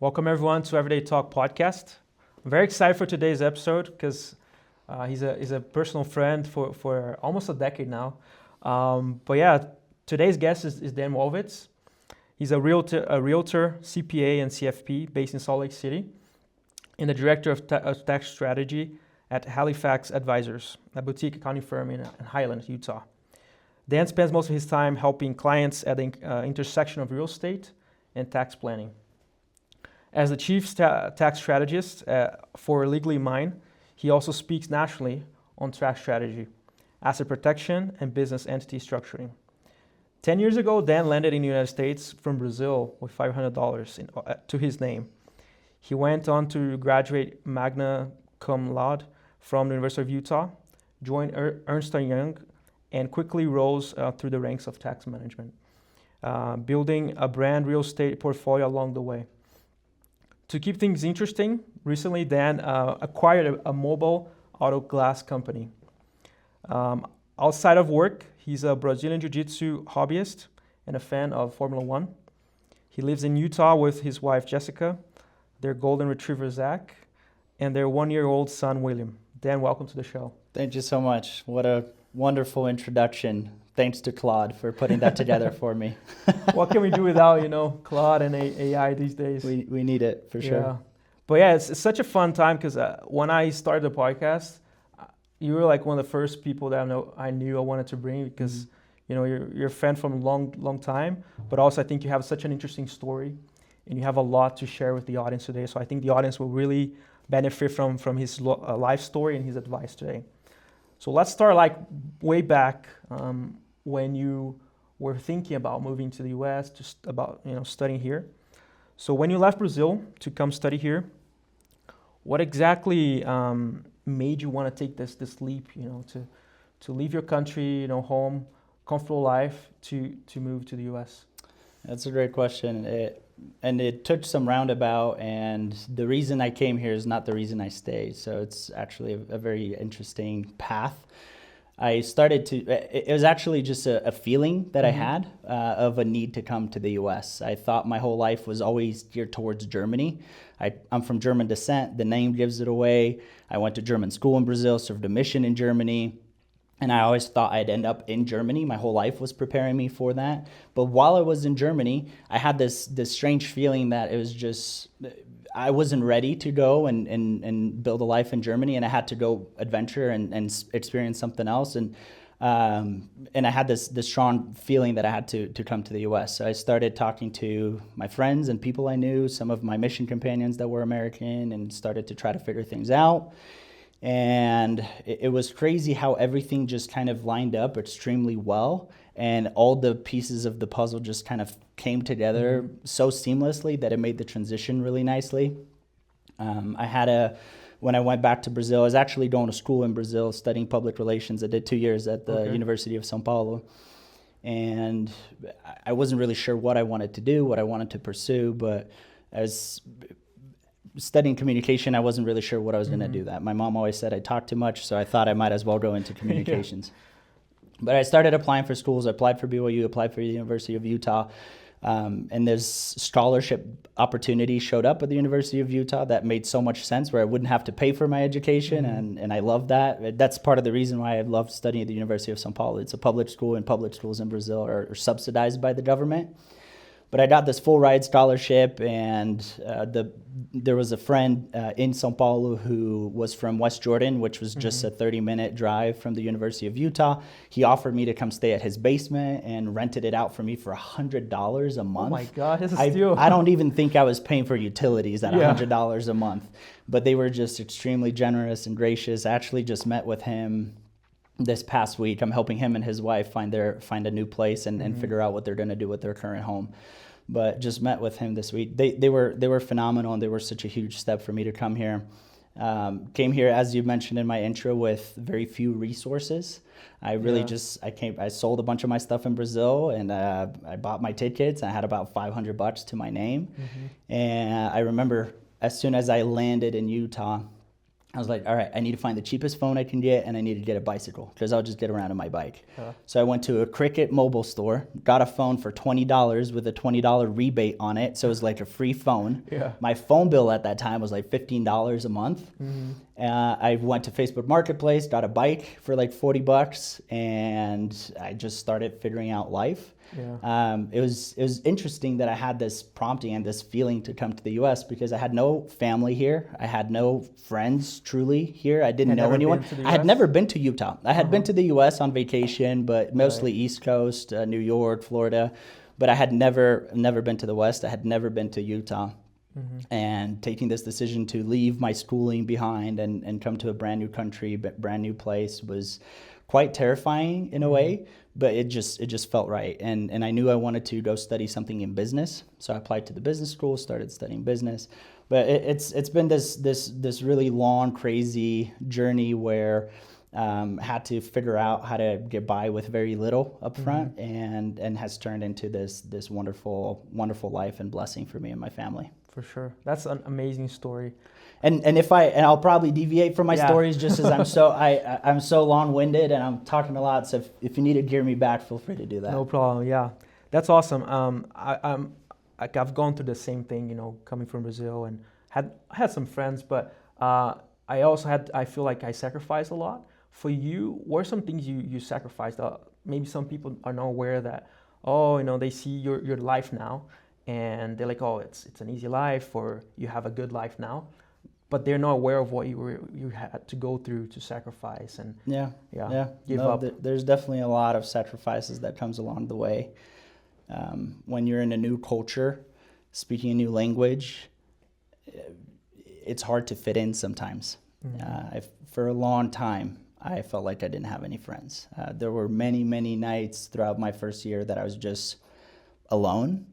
Welcome everyone to Everyday Talk podcast. I'm very excited for today's episode because he's a personal friend for almost a decade now. Today's guest is Dan Wolwitz. He's a realtor, CPA, and CFP based in Salt Lake City, and the director of tax strategy at Halifax Advisors, a boutique accounting firm in Highland, Utah. Dan spends most of his time helping clients at the intersection of real estate and tax planning. As the chief tax strategist for Legally Mine, he also speaks nationally on tax strategy, asset protection, and business entity structuring. 10 years ago, Dan landed in the United States from Brazil with $500 to his name. He went on to graduate magna cum laude from the University of Utah, joined Ernst Young, and quickly rose through the ranks of tax management, building a brand real estate portfolio along the way. To keep things interesting, recently Dan acquired a mobile auto glass company. Outside of work, he's a Brazilian Jiu-Jitsu hobbyist and a fan of Formula One. He lives in Utah with his wife Jessica, their golden retriever Zach, and their 1-year-old son William. Dan, welcome to the show. Thank you so much. What a wonderful introduction. Thanks to Claude for putting that together for me. What can we do without, Claude and AI these days? We need it for sure. Yeah. But yeah, it's such a fun time because when I started the podcast, you were like one of the first people that I knew I wanted to bring because, you're a friend from a long time, but also I think you have such an interesting story and you have a lot to share with the audience today. So I think the audience will really benefit from his life story and his advice today. So let's start way back when you were thinking about moving to the U.S., just about studying here. So when you left Brazil to come study here, what exactly made you want to take this leap, to leave your country, home, comfortable life, to move to the U.S.? That's a great question. It took some roundabout, and the reason I came here is not the reason I stayed. So it's actually a very interesting path. It was actually just a feeling that I had of a need to come to the U.S. I thought my whole life was always geared towards Germany. I'm from German descent. The name gives it away. I went to German school in Brazil, served a mission in Germany. And I always thought I'd end up in Germany. My whole life was preparing me for that. But while I was in Germany, I had this strange feeling that it was just, I wasn't ready to go and build a life in Germany, and I had to go adventure and experience something else. And I had this strong feeling that I had to come to the U.S. So I started talking to my friends and people I knew, some of my mission companions that were American, and started to try to figure things out. And it was crazy how everything just kind of lined up extremely well, and all the pieces of the puzzle just kind of came together so seamlessly that it made the transition really nicely. When I went back to Brazil, I was actually going to school in Brazil studying public relations. I did 2 years at the University of São Paulo, and I wasn't really sure what I wanted to do, what I wanted to pursue, but as studying communication, I wasn't really sure what I was going to do that. My mom always said I talk too much, so I thought I might as well go into communications. But I started applying for schools. I applied for BYU, applied for the University of Utah, and this scholarship opportunity showed up at the University of Utah that made so much sense, where I wouldn't have to pay for my education, and I love that. That's part of the reason why I love studying at the University of São Paulo. It's a public school, and public schools in Brazil are subsidized by the government. But I got this full ride scholarship, and there was a friend in São Paulo who was from West Jordan, which was just a 30-minute drive from the University of Utah. He offered me to come stay at his basement and rented it out for me for $100 a month. Oh my God, that's a steal. I don't even think I was paying for utilities at $100 a month. But they were just extremely generous and gracious. I actually just met with him this past week. I'm helping him and his wife find a new place and figure out what they're going to do with their current home. But just met with him this week. They were phenomenal, and they were such a huge step for me to come here. Came here, as you mentioned in my intro, with very few resources. I sold a bunch of my stuff in Brazil, and I bought my tickets. I had about $500 to my name. And I remember as soon as I landed in Utah, I was like, all right, I need to find the cheapest phone I can get, and I need to get a bicycle because I'll just get around on my bike. So I went to a Cricket mobile store, got a phone for $20 with a $20 rebate on it. So it was like a free phone. Yeah. My phone bill at that time was like $15 a month. I went to Facebook Marketplace, got a bike for like $40, and I just started figuring out life. Yeah. It was interesting that I had this prompting and this feeling to come to the U.S. because I had no family here. I had no friends truly here. I didn't know anyone. I had never been to Utah. I had been to the U.S. on vacation, but mostly East Coast, New York, Florida. But I had never been to the West. I had never been to Utah. And taking this decision to leave my schooling behind and come to a brand new country, brand new place was quite terrifying in a way, but it just felt right. And I knew I wanted to go study something in business. So I applied to the business school, started studying business. But it's been this really long, crazy journey where had to figure out how to get by with very little up front, and has turned into this wonderful life and blessing for me and my family. For sure. That's an amazing story. And I'll probably deviate from my stories just as I'm so long-winded and I'm talking a lot. So if you need to gear me back, feel free to do that. No problem. Yeah, that's awesome. I've gone through the same thing, coming from Brazil, and had some friends, but I feel like I sacrificed a lot. For you, what are some things you sacrificed? Maybe some people are not aware that, they see your life now, and they're like, oh, it's an easy life, or you have a good life now, but they're not aware of what you had to go through to sacrifice and give up. There's definitely a lot of sacrifices that comes along the way. When you're in a new culture, speaking a new language, it's hard to fit in sometimes. For a long time, I felt like I didn't have any friends. There were many, many nights throughout my first year that I was just alone,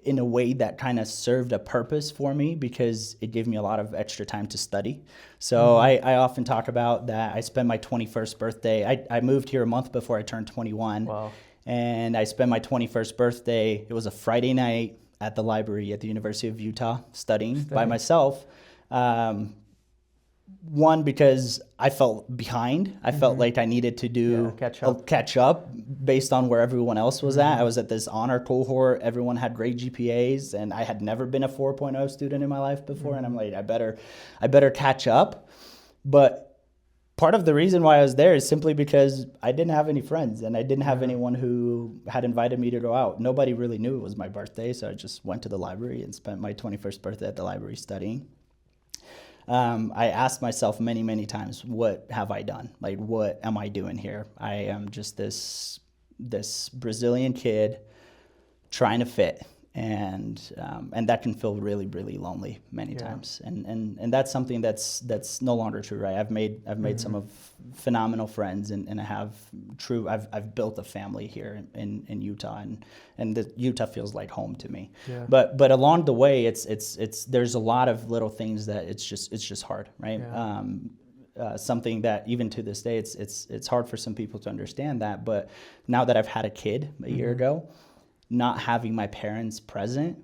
in a way that kind of served a purpose for me because it gave me a lot of extra time to study. So I often talk about that I spent my 21st birthday. I moved here a month before I turned 21. Wow. And I spent my 21st birthday, it was a Friday night, at the library at the University of Utah studying by myself. One, because I felt behind. I felt like I needed to catch up based on where everyone else was at. I was at this honor cohort. Everyone had great GPAs, and I had never been a 4.0 student in my life before. And I'm like, I better catch up. But part of the reason why I was there is simply because I didn't have any friends, and I didn't have anyone who had invited me to go out. Nobody really knew it was my birthday, so I just went to the library and spent my 21st birthday at the library studying. I asked myself many, many times, what have I done? Like, what am I doing here? I am just this Brazilian kid trying to fit, and that can feel really, really lonely many times. And that's something that's no longer true, right? I've made some of phenomenal friends, and I've built a family here in Utah, and Utah feels like home to me. Yeah. But along the way, it's there's a lot of little things that it's just hard, right? Yeah. Something that even to this day, it's hard for some people to understand that. But now that I've had a kid a year ago, not having my parents present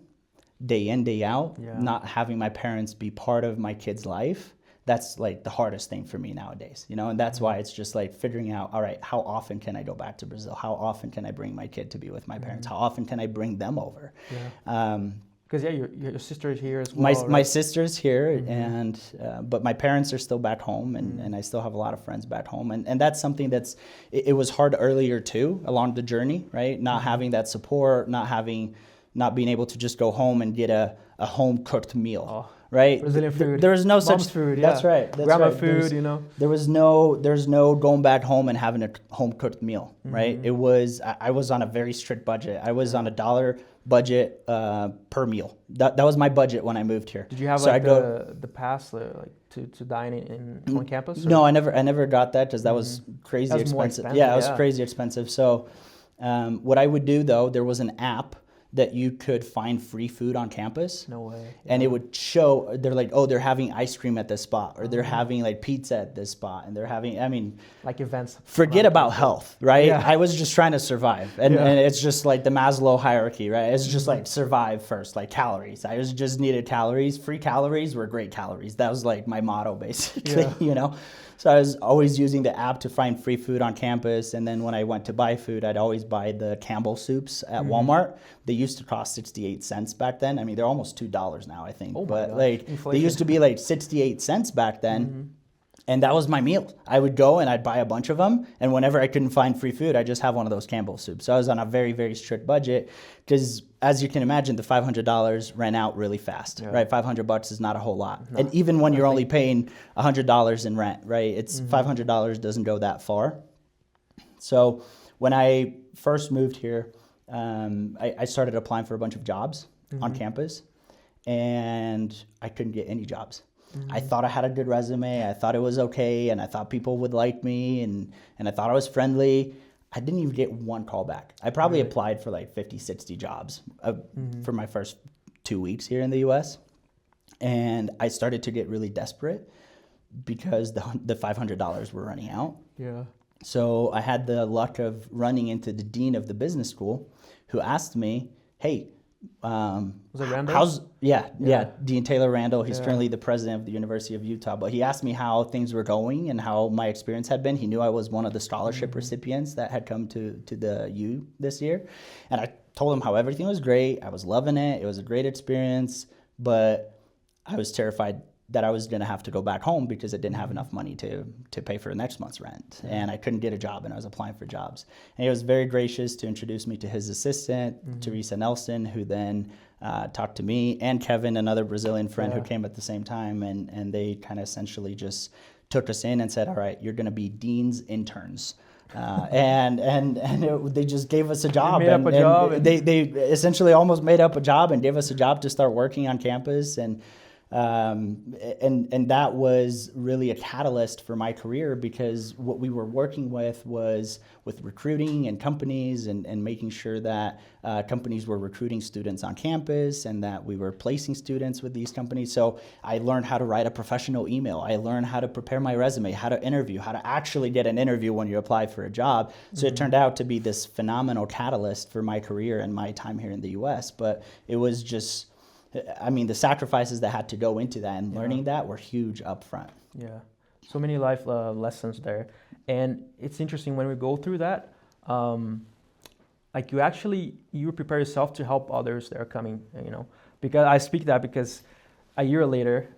day in, day out, not having my parents be part of my kid's life, that's like the hardest thing for me nowadays, and that's why it's just like figuring out, all right, how often can I go back to Brazil? How often can I bring my kid to be with my parents? How often can I bring them over? Because your sister is here as well. My sister's here, and but my parents are still back home, and I still have a lot of friends back home, and that's something it was hard earlier too along the journey, right? Not having that support, not being able to just go home and get a home cooked meal. Right, Brazilian food. There was no Mom's such food. That's right. Grandma food. There's no going back home and having a home cooked meal. Right. It was. I was on a very strict budget. I was on $1 budget per meal. That was my budget when I moved here. Did you have the pass to dine on campus? Or? No, I never got that because that was crazy expensive. Yeah, it was crazy expensive. So what I would do though, there was an app that you could find free food on campus. No way. And it would show, they're like, oh, they're having ice cream at this spot, or they're having like pizza at this spot, and they're having, I mean, like events. forget about health, right? Yeah. I was just trying to survive. And it's just like the Maslow hierarchy, right? It's just like survive first, like calories. I just needed calories. Free calories were great calories. That was like my motto, basically, you know? So I was always using the app to find free food on campus. And then when I went to buy food, I'd always buy the Campbell soups at Walmart. They used to cost 68 cents back then. I mean, they're almost $2 now, I think. Oh, but gosh. like Inflation. They used to be like 68 cents back then. And that was my meal. I would go and I'd buy a bunch of them. And whenever I couldn't find free food, I'd just have one of those Campbell soups. So I was on a very, very strict budget because, as you can imagine, the $500 ran out really fast, right? $500 is not a whole lot. No, and even when you're only paying $100 in rent, right? It's $500 doesn't go that far. So when I first moved here, I started applying for a bunch of jobs on campus, and I couldn't get any jobs. I thought I had a good resume. I thought it was okay, and I thought people would like me, and I thought I was friendly. I didn't even get one callback. I probably applied for like 50, 60 jobs for my first 2 weeks here in the U.S. And I started to get really desperate because the $500 were running out. Yeah. So I had the luck of running into the dean of the business school, who asked me, hey, was it Randall? Dean Taylor Randall. He's currently the president of the University of Utah. But he asked me how things were going and how my experience had been. He knew I was one of the scholarship recipients that had come to the U this year. And I told him how everything was great. I was loving it. It was a great experience. But I was terrified that I was going to have to go back home because I didn't have enough money to pay for next month's rent. And I couldn't get a job, and I was applying for jobs. And he was very gracious to introduce me to his assistant, Teresa Nelson, who then talked to me and Kevin, another Brazilian friend who came at the same time. And they kind of essentially just took us in and said, all right, you're going to be dean's interns. They just gave us a job. They essentially almost made up a job and gave us a job to start working on campus. And that was really a catalyst for my career, because what we were working with was with recruiting and companies and making sure that companies were recruiting students on campus and that we were placing students with these companies. So I learned how to write a professional email. I learned how to prepare my resume, how to interview, how to actually get an interview when you apply for a job. So it turned out to be this phenomenal catalyst for my career and my time here in the US. But it was just, I mean, the sacrifices that had to go into that and learning that were huge up front. Yeah, so many life lessons there. And it's interesting when we go through that, like you prepare yourself to help others that are coming, you know, because I speak that because a year later,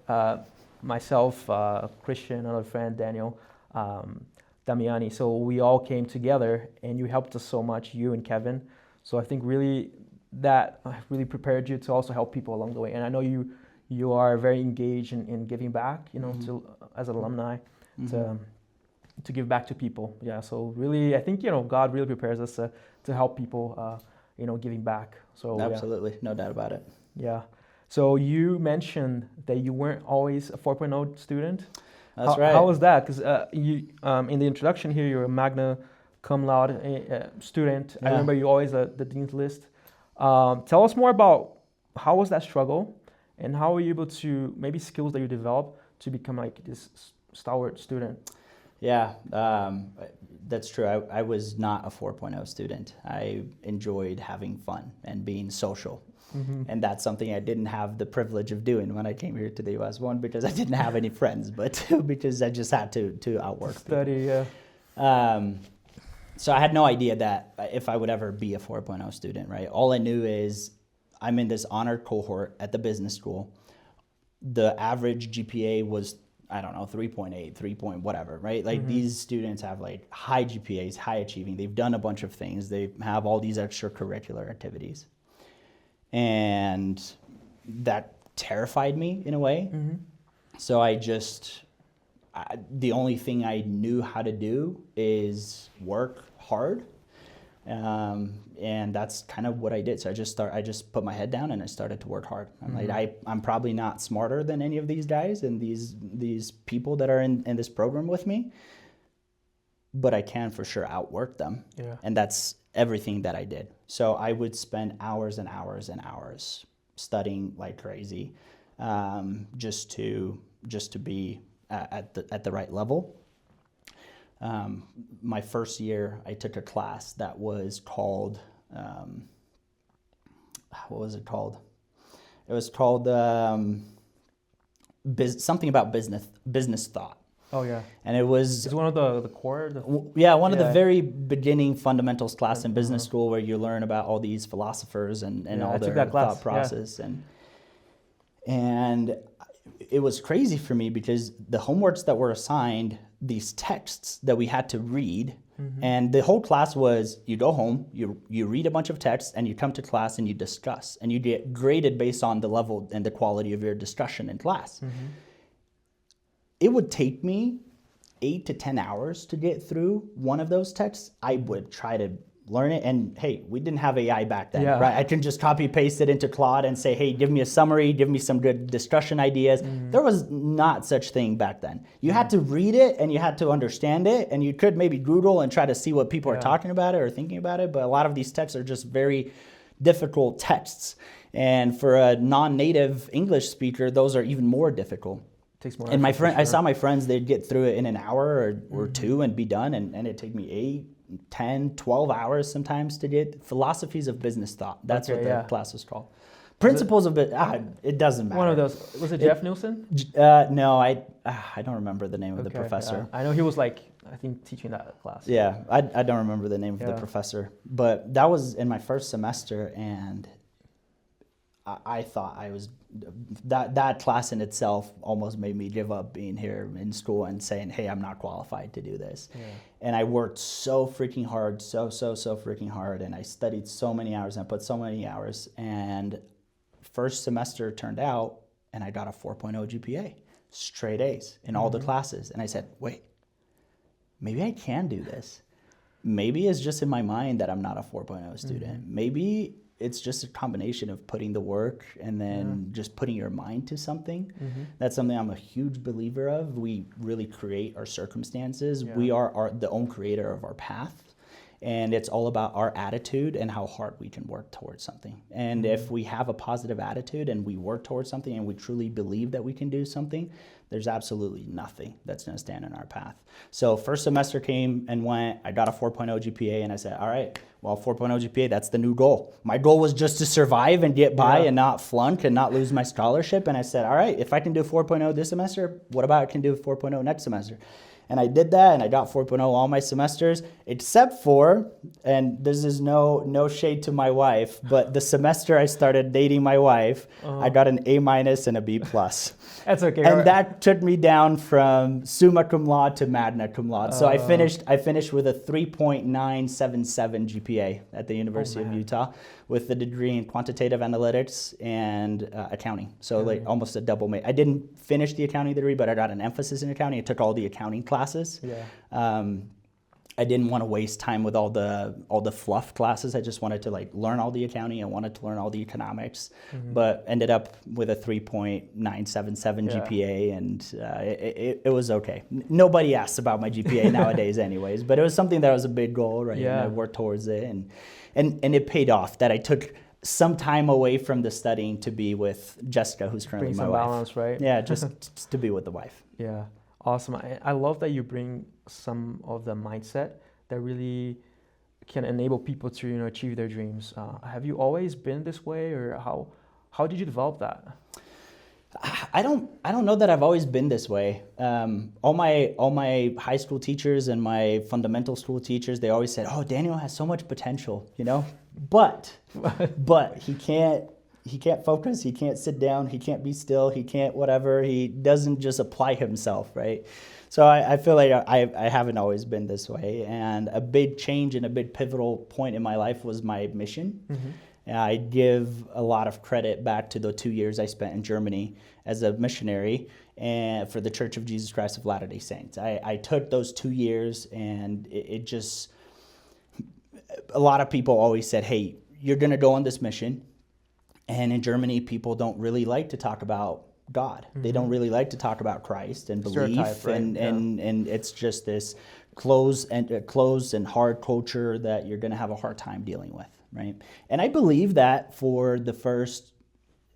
myself, Christian, another friend, Daniel, Damiani, so we all came together and you helped us so much, you and Kevin. So I think really that really prepared you to also help people along the way. And I know you are very engaged in giving back, you know, as an alumni, to give back to people. Yeah, so really, I think, you know, God really prepares us to help people, you know, giving back. So absolutely, no doubt about it. Yeah. So you mentioned that you weren't always a 4.0 student. That's right. How was that? Because you in the introduction here, you're a magna cum laude student. I remember you always the dean's list. Tell us more about how was that struggle, and how were you able to, maybe skills that you developed to become like this stalwart student? Yeah, that's true. I was not a 4.0 student. I enjoyed having fun and being social. And that's something I didn't have the privilege of doing when I came here to the U.S. One, because I didn't have any friends, but two, because I just had to outwork study, people. So I had no idea that if I would ever be a 4.0 student, right? All I knew is I'm in this honored cohort at the business school. The average GPA was, I don't know, 3.8, 3 point whatever, right? Like these students have like high GPAs, high achieving. They've done a bunch of things. They have all these extracurricular activities. And that terrified me in a way. So the only thing I knew how to do is work hard. And that's kind of what I did. So I just put my head down and I started to work hard. I'm probably not smarter than any of these guys and these people that are in this program with me, but I can for sure outwork them. Yeah. And that's everything that I did. So I would spend hours and hours and hours studying like crazy, just to be at the right level. My first year, I took a class that was called, what was it called? It was called something about business thought. Oh yeah. And it was... It's one of the core? One of the very beginning fundamentals class in business school, where you learn about all these philosophers and all their thought process. And it was crazy for me because the homeworks that were assigned, these texts that we had to read, and the whole class was, you go home, you read a bunch of texts, and you come to class and you discuss, and you get graded based on the level and the quality of your discussion in class. It would take me 8 to 10 hours to get through one of those texts. I would try to learn it, and hey, we didn't have AI back then, right? I can just copy paste it into Claude and say, hey, give me a summary, give me some good discussion ideas. There was not such thing back then. You had to read it and you had to understand it, and you could maybe Google and try to see what people are talking about it or thinking about it, but a lot of these texts are just very difficult texts. And for a non-native English speaker, those are even more difficult. Takes more and my effort, friend, for I sure. saw my friends, they'd get through it in an hour or two and be done, and it'd take me 8, 10, 12 hours sometimes to get philosophies of business thought. That's what the class was called. Principles of it. It doesn't matter. One of those. Was it Jeff Nielsen? No, I don't remember the name of the professor. I know he was I think teaching that class. Yeah, I don't remember the name of the professor, but that was in my first semester, and I thought I was, that class in itself almost made me give up being here in school and saying, hey, I'm not qualified to do this. Yeah. And I worked so freaking hard, so freaking hard, and I studied so many hours and I put so many hours, and first semester turned out and I got a 4.0 GPA, straight A's in all the classes. And I said, wait, maybe I can do this. Maybe it's just in my mind that I'm not a 4.0 student. Maybe it's just a combination of putting the work and then just putting your mind to something. That's something I'm a huge believer of. We really create our circumstances. We are the own creator of our path. And it's all about our attitude and how hard we can work towards something. And if we have a positive attitude and we work towards something and we truly believe that we can do something, there's absolutely nothing that's going to stand in our path. So first semester came and went. I got a 4.0 GPA, and I said, all right, well, 4.0 GPA, that's the new goal. My goal was just to survive and get by and not flunk and not lose my scholarship. And I said, all right, if I can do 4.0 this semester, what about I can do 4.0 next semester? And I did that, and I got 4.0 all my semesters, except for, and this is no shade to my wife, but the semester I started dating my wife, I got an A- and a B+. That's okay. And that took me down from summa cum laude to magna cum laude. So I finished with a 3.977 GPA at the University of Utah, with a degree in quantitative analytics and accounting. So like almost a double major. I didn't finish the accounting degree, but I got an emphasis in accounting. I took all the accounting classes. I didn't want to waste time with all the fluff classes. I just wanted to learn all the accounting. I wanted to learn all the economics, but ended up with a 3.977 GPA, and it was okay. Nobody asks about my GPA nowadays anyways, but it was something that was a big goal, right? And I worked towards it, and it paid off that I took some time away from the studying to be with Jessica, who's currently my wife. Bring some balance, right? Yeah, just to be with the wife. Yeah. Awesome. I love that you bring some of the mindset that really can enable people to achieve their dreams. Have you always been this way, or how did you develop that? I don't know that I've always been this way. All my high school teachers and my fundamental school teachers, they always said, "Oh, Daniel has so much potential, but he can't focus, he can't sit down, he can't be still, he can't whatever, he doesn't just apply himself," right? So I feel like I haven't always been this way, and a big change and a big pivotal point in my life was my mission. I give a lot of credit back to the 2 years I spent in Germany as a missionary and for the Church of Jesus Christ of Latter-day Saints. I took those 2 years, and it just, a lot of people always said, hey, you're going to go on this mission. And in Germany, people don't really like to talk about God. They don't really like to talk about Christ and belief, right? and it's just this closed and hard culture that you're going to have a hard time dealing with, right? And I believe that for the first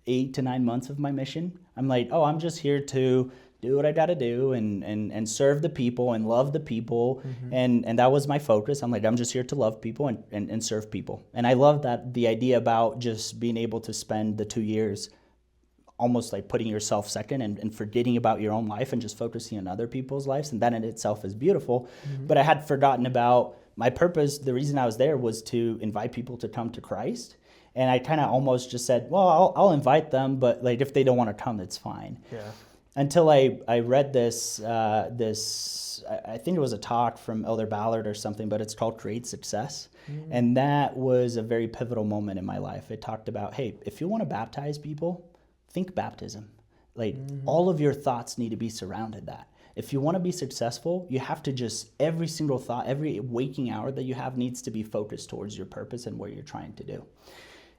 8 to 9 months of my mission. I'm like, oh, I'm just here to do what I got to do and serve the people and love the people. And that was my focus. I'm like, I'm just here to love people and serve people. And I love that, the idea about just being able to spend the 2 years almost like putting yourself second and forgetting about your own life and just focusing on other people's lives. And that in itself is beautiful. But I had forgotten about my purpose. The reason I was there was to invite people to come to Christ. And I kind of almost just said, well, I'll invite them, but like if they don't want to come, that's fine. Yeah. Until I read this, I think it was a talk from Elder Ballard or something, but it's called Create Success. And that was a very pivotal moment in my life. It talked about, hey, if you want to baptize people, think baptism. Like all of your thoughts need to be surrounded that. If you want to be successful, you have to just, every single thought, every waking hour that you have needs to be focused towards your purpose and what you're trying to do.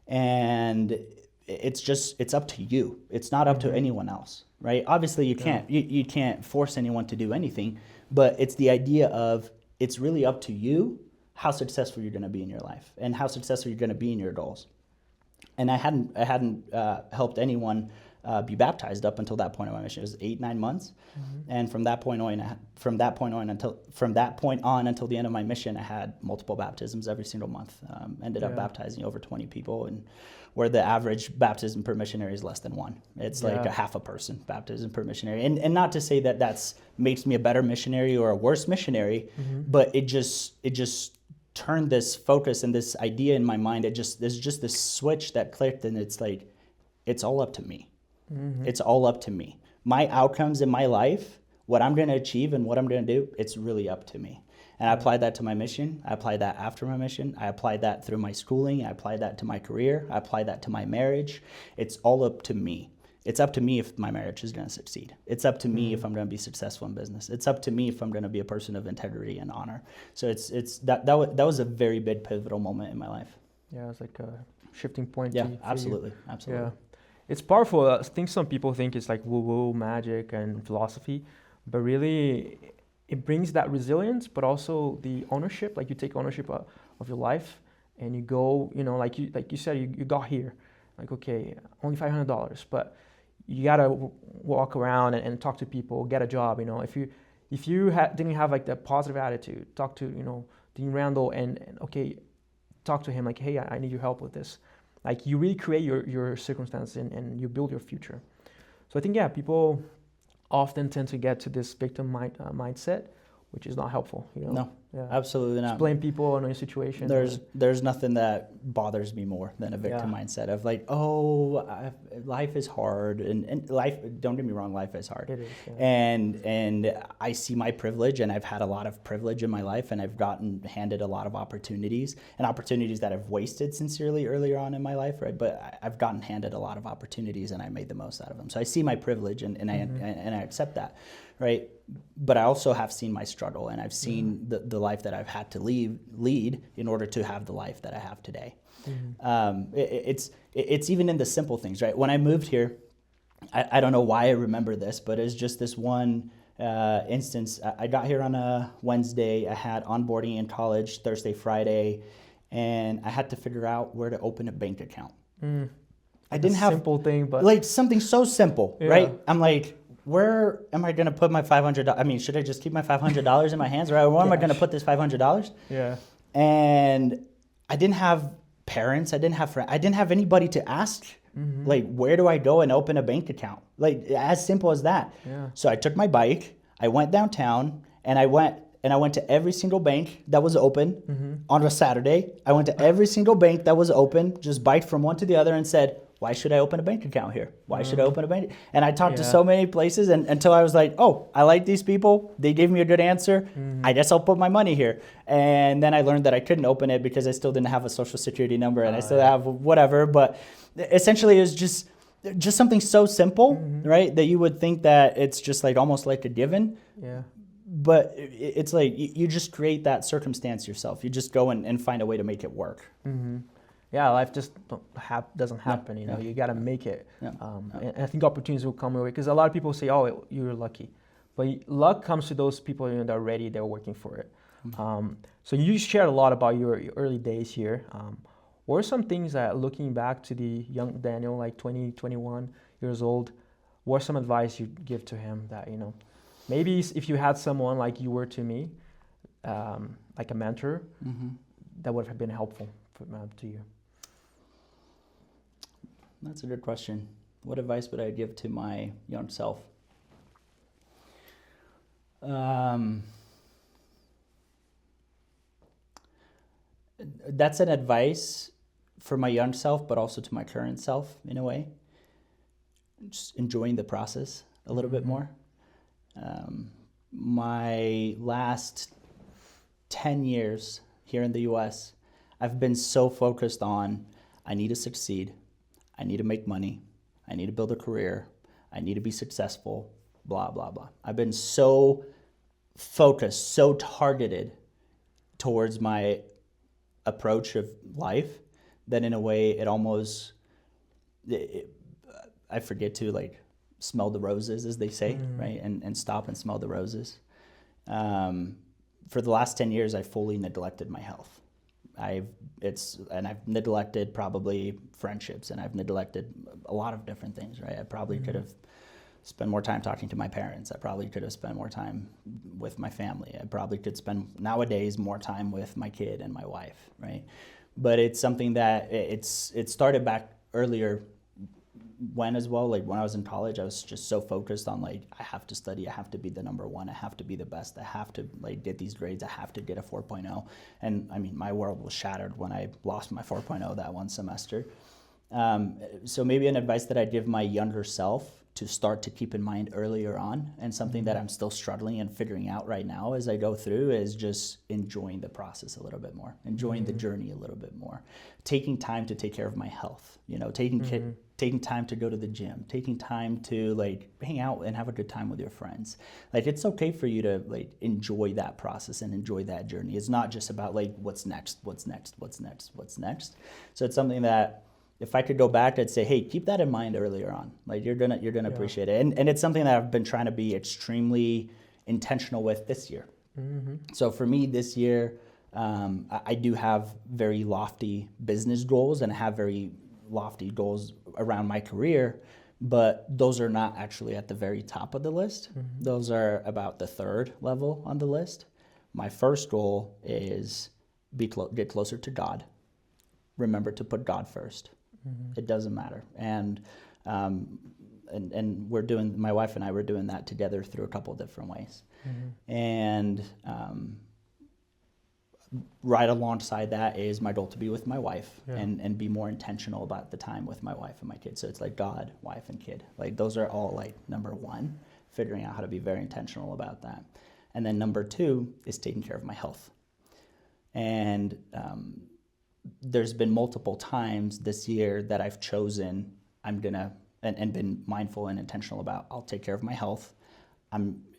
And it's up to you. It's not up to anyone else, right? Obviously you can't force anyone to do anything, but it's the idea of, it's really up to you how successful you're going to be in your life and how successful you're going to be in your goals. And I hadn't helped anyone be baptized up until that point in my mission. It was 8-9 months, and from that point on until the end of my mission, I had multiple baptisms every single month. Ended up baptizing over 20 people, and where the average baptism per missionary is less than 1. It's like a half a person baptism per missionary, and not to say that that's makes me a better missionary or a worse missionary, but it just turned this focus and this idea in my mind. There's just this switch that clicked, and it's like, it's all up to me. It's all up to me. My outcomes in my life, what I'm going to achieve and what I'm going to do, it's really up to me. And I applied that to my mission. I applied that after my mission. I applied that through my schooling. I applied that to my career. I applied that to my marriage. It's all up to me. It's up to me if my marriage is going to succeed. It's up to me if I'm going to be successful in business. It's up to me if I'm going to be a person of integrity and honor. So that was a very big pivotal moment in my life. Yeah, it's like a shifting point. Yeah, absolutely. Yeah. It's powerful. I think some people think it's like woo-woo, magic, and philosophy, but really it brings that resilience, but also the ownership. Like you take ownership of your life, and you go, like you said, you got here. Like, okay, only $500, but you gotta walk around and talk to people, get a job. If you didn't have like the positive attitude, talk to Dean Randall and okay, talk to him like, hey, I need your help with this. Like you really create your circumstance and you build your future. So I think, people often tend to get to this victim mindset, which is not helpful. No, absolutely not. Just blame people on a situation. There's nothing that bothers me more than a victim mindset of like, life is hard, and life. Don't get me wrong, life is hard. It is. Yeah. And I see my privilege, and I've had a lot of privilege in my life, and I've gotten handed a lot of opportunities that I've wasted sincerely earlier on in my life, right? But I've gotten handed a lot of opportunities, and I made the most out of them. So I see my privilege, and I accept that, right? But I also have seen my struggle, and I've seen the life that I've had to lead in order to have the life that I have today. It's even in the simple things, right? When I moved here, I don't know why I remember this, but it's just this one instance. I got here on a Wednesday. I had onboarding in college Thursday, Friday, and I had to figure out where to open a bank account. I didn't have simple thing, but like something so simple, right? I'm like, where am I going to put my $500? I mean, should I just keep my $500 in my hands, or where am I going to put this $500? Yeah. And I didn't have parents. I didn't have friends. I didn't have anybody to ask. Like, where do I go and open a bank account? Like, as simple as that. Yeah. So I took my bike. I went downtown, and I went to every single bank that was open on a Saturday. I went to every single bank that was open, just biked from one to the other, and said, why should I open a bank account here? Why should I open a bank? And I talked to so many places until I was like, oh, I like these people. They gave me a good answer. I guess I'll put my money here. And then I learned that I couldn't open it because I still didn't have a social security number, and I still have whatever. But essentially it was just something so simple, right? That you would think that it's just like almost like a given. Yeah. But it's like you just create that circumstance yourself. You just go and find a way to make it work. Yeah, life just doesn't happen. You got to make it. And I think opportunities will come your way, because a lot of people say, "Oh, you're lucky," But luck comes to those people that are ready, they're working for it. So you shared a lot about your early days here. What are some things that, looking back to the young Daniel, like 20, 21 years old, what are some advice you'd give to him that, maybe if you had someone like you were to me, like a mentor, that would have been helpful to you? That's a good question. What advice would I give to my young self? That's an advice for my young self, but also to my current self in a way. Just enjoying the process a little bit more. My last 10 years here in the US, I've been so focused on, I need to succeed, I need to make money, I need to build a career, I need to be successful, blah, blah, blah. I've been so focused, so targeted towards my approach of life that in a way it almost, I forget to like smell the roses, as they say, right? And stop and smell the roses. For the last 10 years, I fully neglected my health. I've neglected probably friendships, and I've neglected a lot of different things, right? I probably could have spent more time talking to my parents. I probably could have spent more time with my family. I probably could spend nowadays more time with my kid and my wife, right? But it's something that it started back earlier when as well, like when I was in college, I was just so focused on like, I have to study, I have to be the number one, I have to be the best, I have to like get these grades, I have to get a 4.0. And I mean, my world was shattered when I lost my 4.0 that one semester. So maybe an advice that I'd give my younger self to start to keep in mind earlier on, and something that I'm still struggling and figuring out right now as I go through, is just enjoying the process a little bit more, enjoying the journey a little bit more, taking time to take care of my health, taking time to go to the gym, taking time to like hang out and have a good time with your friends. Like it's okay for you to like enjoy that process and enjoy that journey. It's not just about like what's next. So it's something that if I could go back, I'd say, hey, keep that in mind earlier on. Like you're gonna appreciate it. And it's something that I've been trying to be extremely intentional with this year. So for me this year, I do have very lofty business goals, and I have very lofty goals around my career, but those are not actually at the very top of the list. Those are about the third level on the list. My first goal is get closer to God. Remember to put God first. It doesn't matter. And we're doing, my wife and I were doing that together through a couple of different ways. And right alongside that is my goal to be with my wife and be more intentional about the time with my wife and my kids. So it's like God, wife, and kid. Like those are all like number one, figuring out how to be very intentional about that. And then number two is taking care of my health. And there's been multiple times this year that I've chosen, and been mindful and intentional about, I'll take care of my health.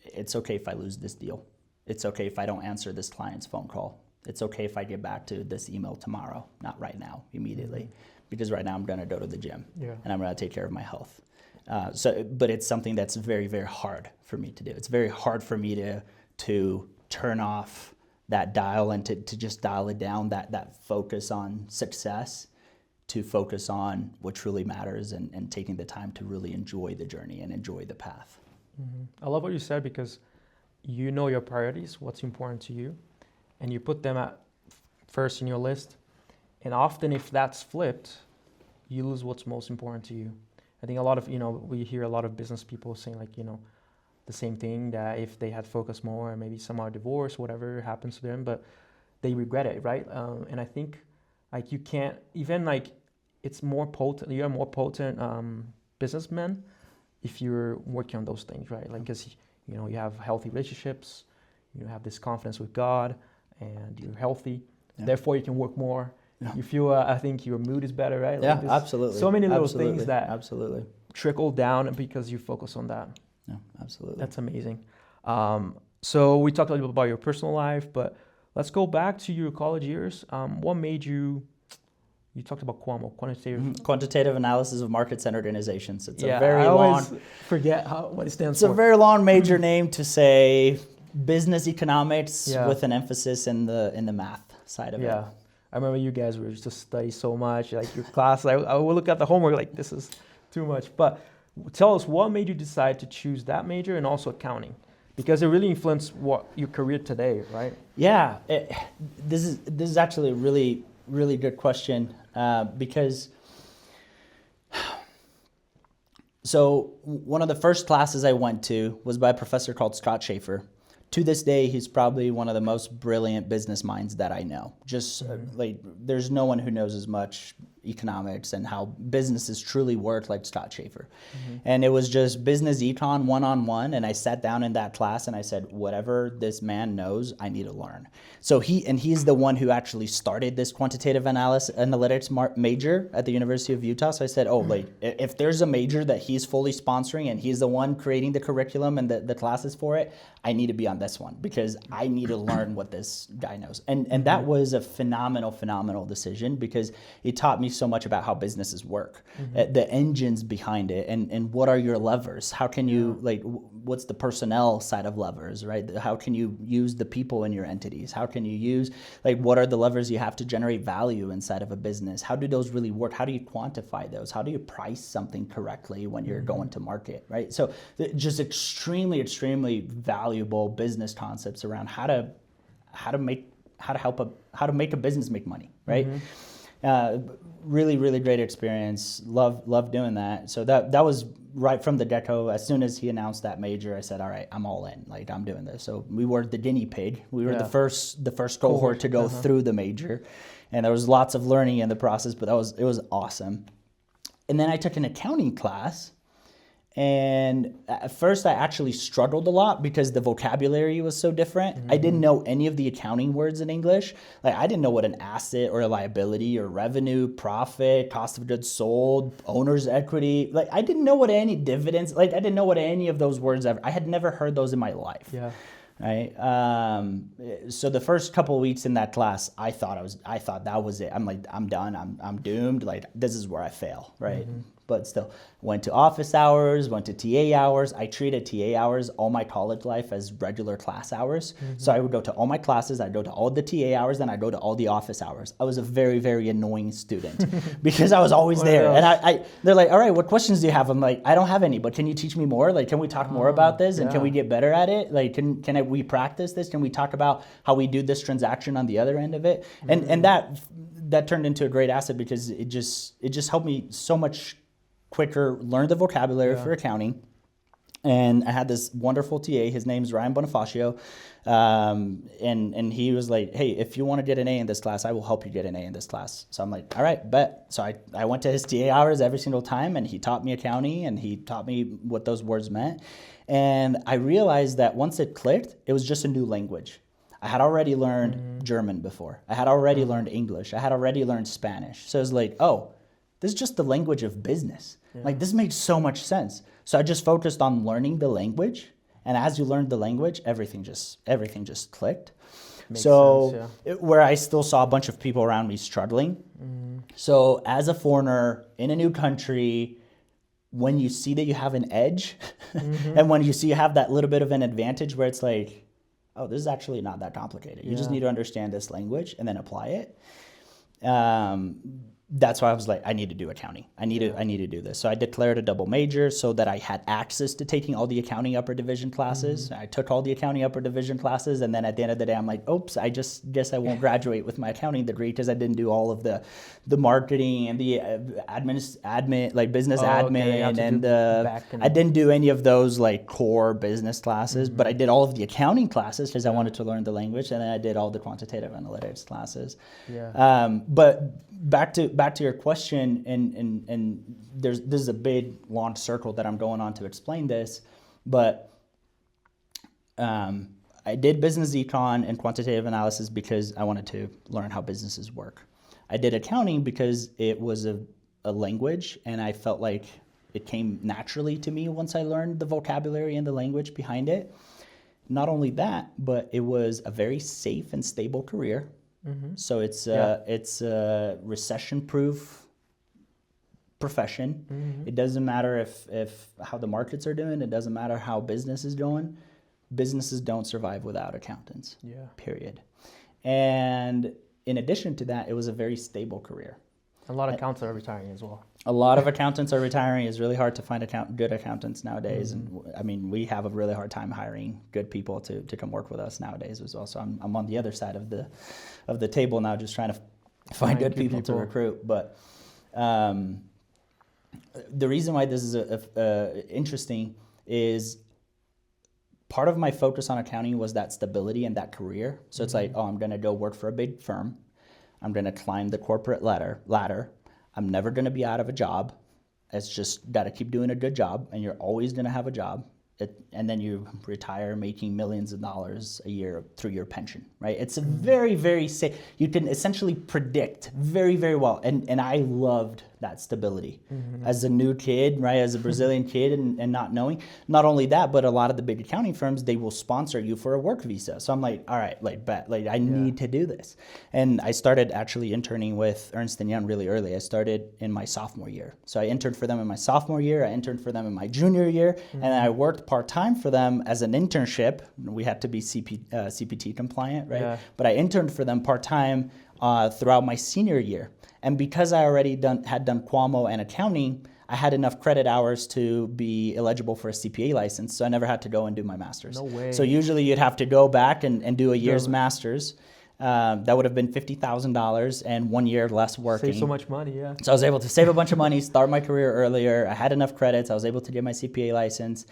It's okay if I lose this deal. It's okay if I don't answer this client's phone call. It's okay if I get back to this email tomorrow, not right now, immediately, because right now I'm going to go to the gym and I'm going to take care of my health. But it's something that's very, very hard for me to do. It's very hard for me to turn off that dial and to just dial it down, that focus on success, to focus on what truly matters, and taking the time to really enjoy the journey and enjoy the path. I love what you said, because you know your priorities, what's important to you, and you put them at first in your list. And often if that's flipped, you lose what's most important to you. I think a lot of, we hear a lot of business people saying like, the same thing, that if they had focused more, and maybe some are divorced, whatever happens to them, but they regret it, right? And I think like you can't, even like it's more potent, you're a more potent businessman if you're working on those things, right? Like, because you have healthy relationships, you have this confidence with God, and you're healthy, therefore you can work more. You feel, I think your mood is better, right? Like Absolutely. So many little things that absolutely trickle down because you focus on that. Yeah, absolutely. That's amazing. So we talked a little bit about your personal life, but let's go back to your college years. What made you You talked about QAMO, quantitative. Quantitative analysis of market-centered organizations. It's Yeah, a very I always long. forget what it stands It's for. a very long major name to say business economics Yeah. with an emphasis in the math side of it. Yeah, I remember you guys were just study so much, like your class. I would look at the homework like this is too much. But tell us, what made you decide to choose that major and also accounting? Because it really influenced what your career today, right? Yeah, this is actually a really good question because. So one of the first classes I went to was by a professor called Scott Schaefer. To this day, he's probably one of the most brilliant business minds that I know. Just like there's no one who knows as much economics and how businesses truly work like Scott Schaefer. And it was just business econ one-on-one, and I sat down in that class and I said, whatever this man knows, I need to learn. So he's the one who actually started this quantitative analytics major at the University of Utah. So I said, if there's a major that he's fully sponsoring and he's the one creating the curriculum and the classes for it, I need to be on this one because I need to learn what this guy knows. And that was a phenomenal decision because it taught me so much about how businesses work, the engines behind it, and what are your levers? How can you, what's the personnel side of levers, right? How can you use the people in your entities? How can you use, what are the levers you have to generate value inside of a business? How do those really work? How do you quantify those? How do you price something correctly when you're going to market, right? So just extremely valuable business concepts around how to make a business make money, right? Really great experience. Love doing that. So that was right from the get-go. As soon as he announced that major, I said, all right, I'm all in. I'm doing this. So we were the guinea pig. We were the first cohort to go through the major, and there was lots of learning in the process. But it was awesome. And then I took an accounting class. And at first I actually struggled a lot because the vocabulary was so different. I didn't know any of the accounting words in English. I didn't know what an asset or a liability or revenue, profit, cost of goods sold, owner's equity. I didn't know what any dividends, I didn't know what any of those words ever. I had never heard those in my life. Yeah. Right. So the first couple of weeks in that class, I thought that was it. I'm done. I'm doomed. This is where I fail. Right. But still, went to office hours, went to TA hours. I treated TA hours all my college life as regular class hours. So I would go to all my classes, I'd go to all the TA hours, and I'd go to all the office hours. I was a very annoying student because I was always there. And they're like, all right, what questions do you have? I'm like, I don't have any, but can you teach me more? Can we talk more about this? And can we get better at it? We practice this? Can we talk about how we do this transaction on the other end of it? And that turned into a great asset because it just helped me so much quicker learn the vocabulary for accounting. And I had this wonderful TA, his name's Ryan Bonifacio, and he was like, hey, if you want to get an A in this class, I will help you get an A in this class. So I'm like, all right, bet. So I went to his TA hours every single time, and he taught me accounting, and he taught me what those words meant. And I realized that once it clicked, it was just a new language. I had already learned German before. I had already learned English. I had already learned Spanish. So it was like, oh, this is just the language of business. This makes so much sense. So I just focused on learning the language, and as you learned the language, everything just clicked. Makes sense, where I still saw a bunch of people around me struggling. So as a foreigner in a new country, when you see that you have an edge, and when you see you have that little bit of an advantage where it's like, oh, this is actually not that complicated. You just need to understand this language and then apply it. That's why I was like, I need to do accounting. I need to do this. So I declared a double major so that I had access to taking all the accounting upper division classes. I took all the accounting upper division classes, and then at the end of the day, I'm like, oops, I just guess I won't graduate with my accounting degree because I didn't do all of the marketing and the admin, business admin, and I didn't do any of those core business classes, but I did all of the accounting classes because I wanted to learn the language, and then I did all the quantitative analytics classes. But back to your question, and this is a big long circle that I'm going on to explain this, but I did business econ and quantitative analysis because I wanted to learn how businesses work. I did accounting because it was a language, and I felt like it came naturally to me once I learned the vocabulary and the language behind it. Not only that, but it was a very safe and stable career. So it's a recession-proof profession. It doesn't matter if how the markets are doing. It doesn't matter how business is going. Businesses don't survive without accountants. Yeah. Period. And in addition to that, it was a very stable career. A lot of accountants are retiring as well. A lot of accountants are retiring. It's really hard to find good accountants nowadays. And I mean, we have a really hard time hiring good people to come work with us nowadays as well. So I'm on the other side of the table now, just trying to find good people to recruit. But the reason why this is interesting is part of my focus on accounting was that stability and that career. So it's like, oh, I'm going to go work for a big firm. I'm going to climb the corporate ladder. I'm never going to be out of a job. It's just got to keep doing a good job, and you're always going to have a job. And then you retire making millions of dollars a year through your pension, right? It's a very, very safe. You can essentially predict very, very well. And I loved that stability. As a new kid, right? As a Brazilian kid and not knowing. Not only that, but a lot of the big accounting firms, they will sponsor you for a work visa. So I'm like, all right, I need to do this. And I started actually interning with Ernst Young really early. I started in my sophomore year. So I interned for them in my sophomore year. I interned for them in my junior year. And I worked part-time for them as an internship. We had to be CPT compliant, right? Yeah. But I interned for them part-time throughout my senior year. And because I already had done Cuomo and accounting, I had enough credit hours to be eligible for a CPA license, so I never had to go and do my master's. No way. So usually you'd have to go back and do a year's master's. That would have been $50,000 and 1 year less working. Save so much money, yeah. So I was able to save a bunch of money, start my career earlier. I had enough credits. I was able to get my CPA license.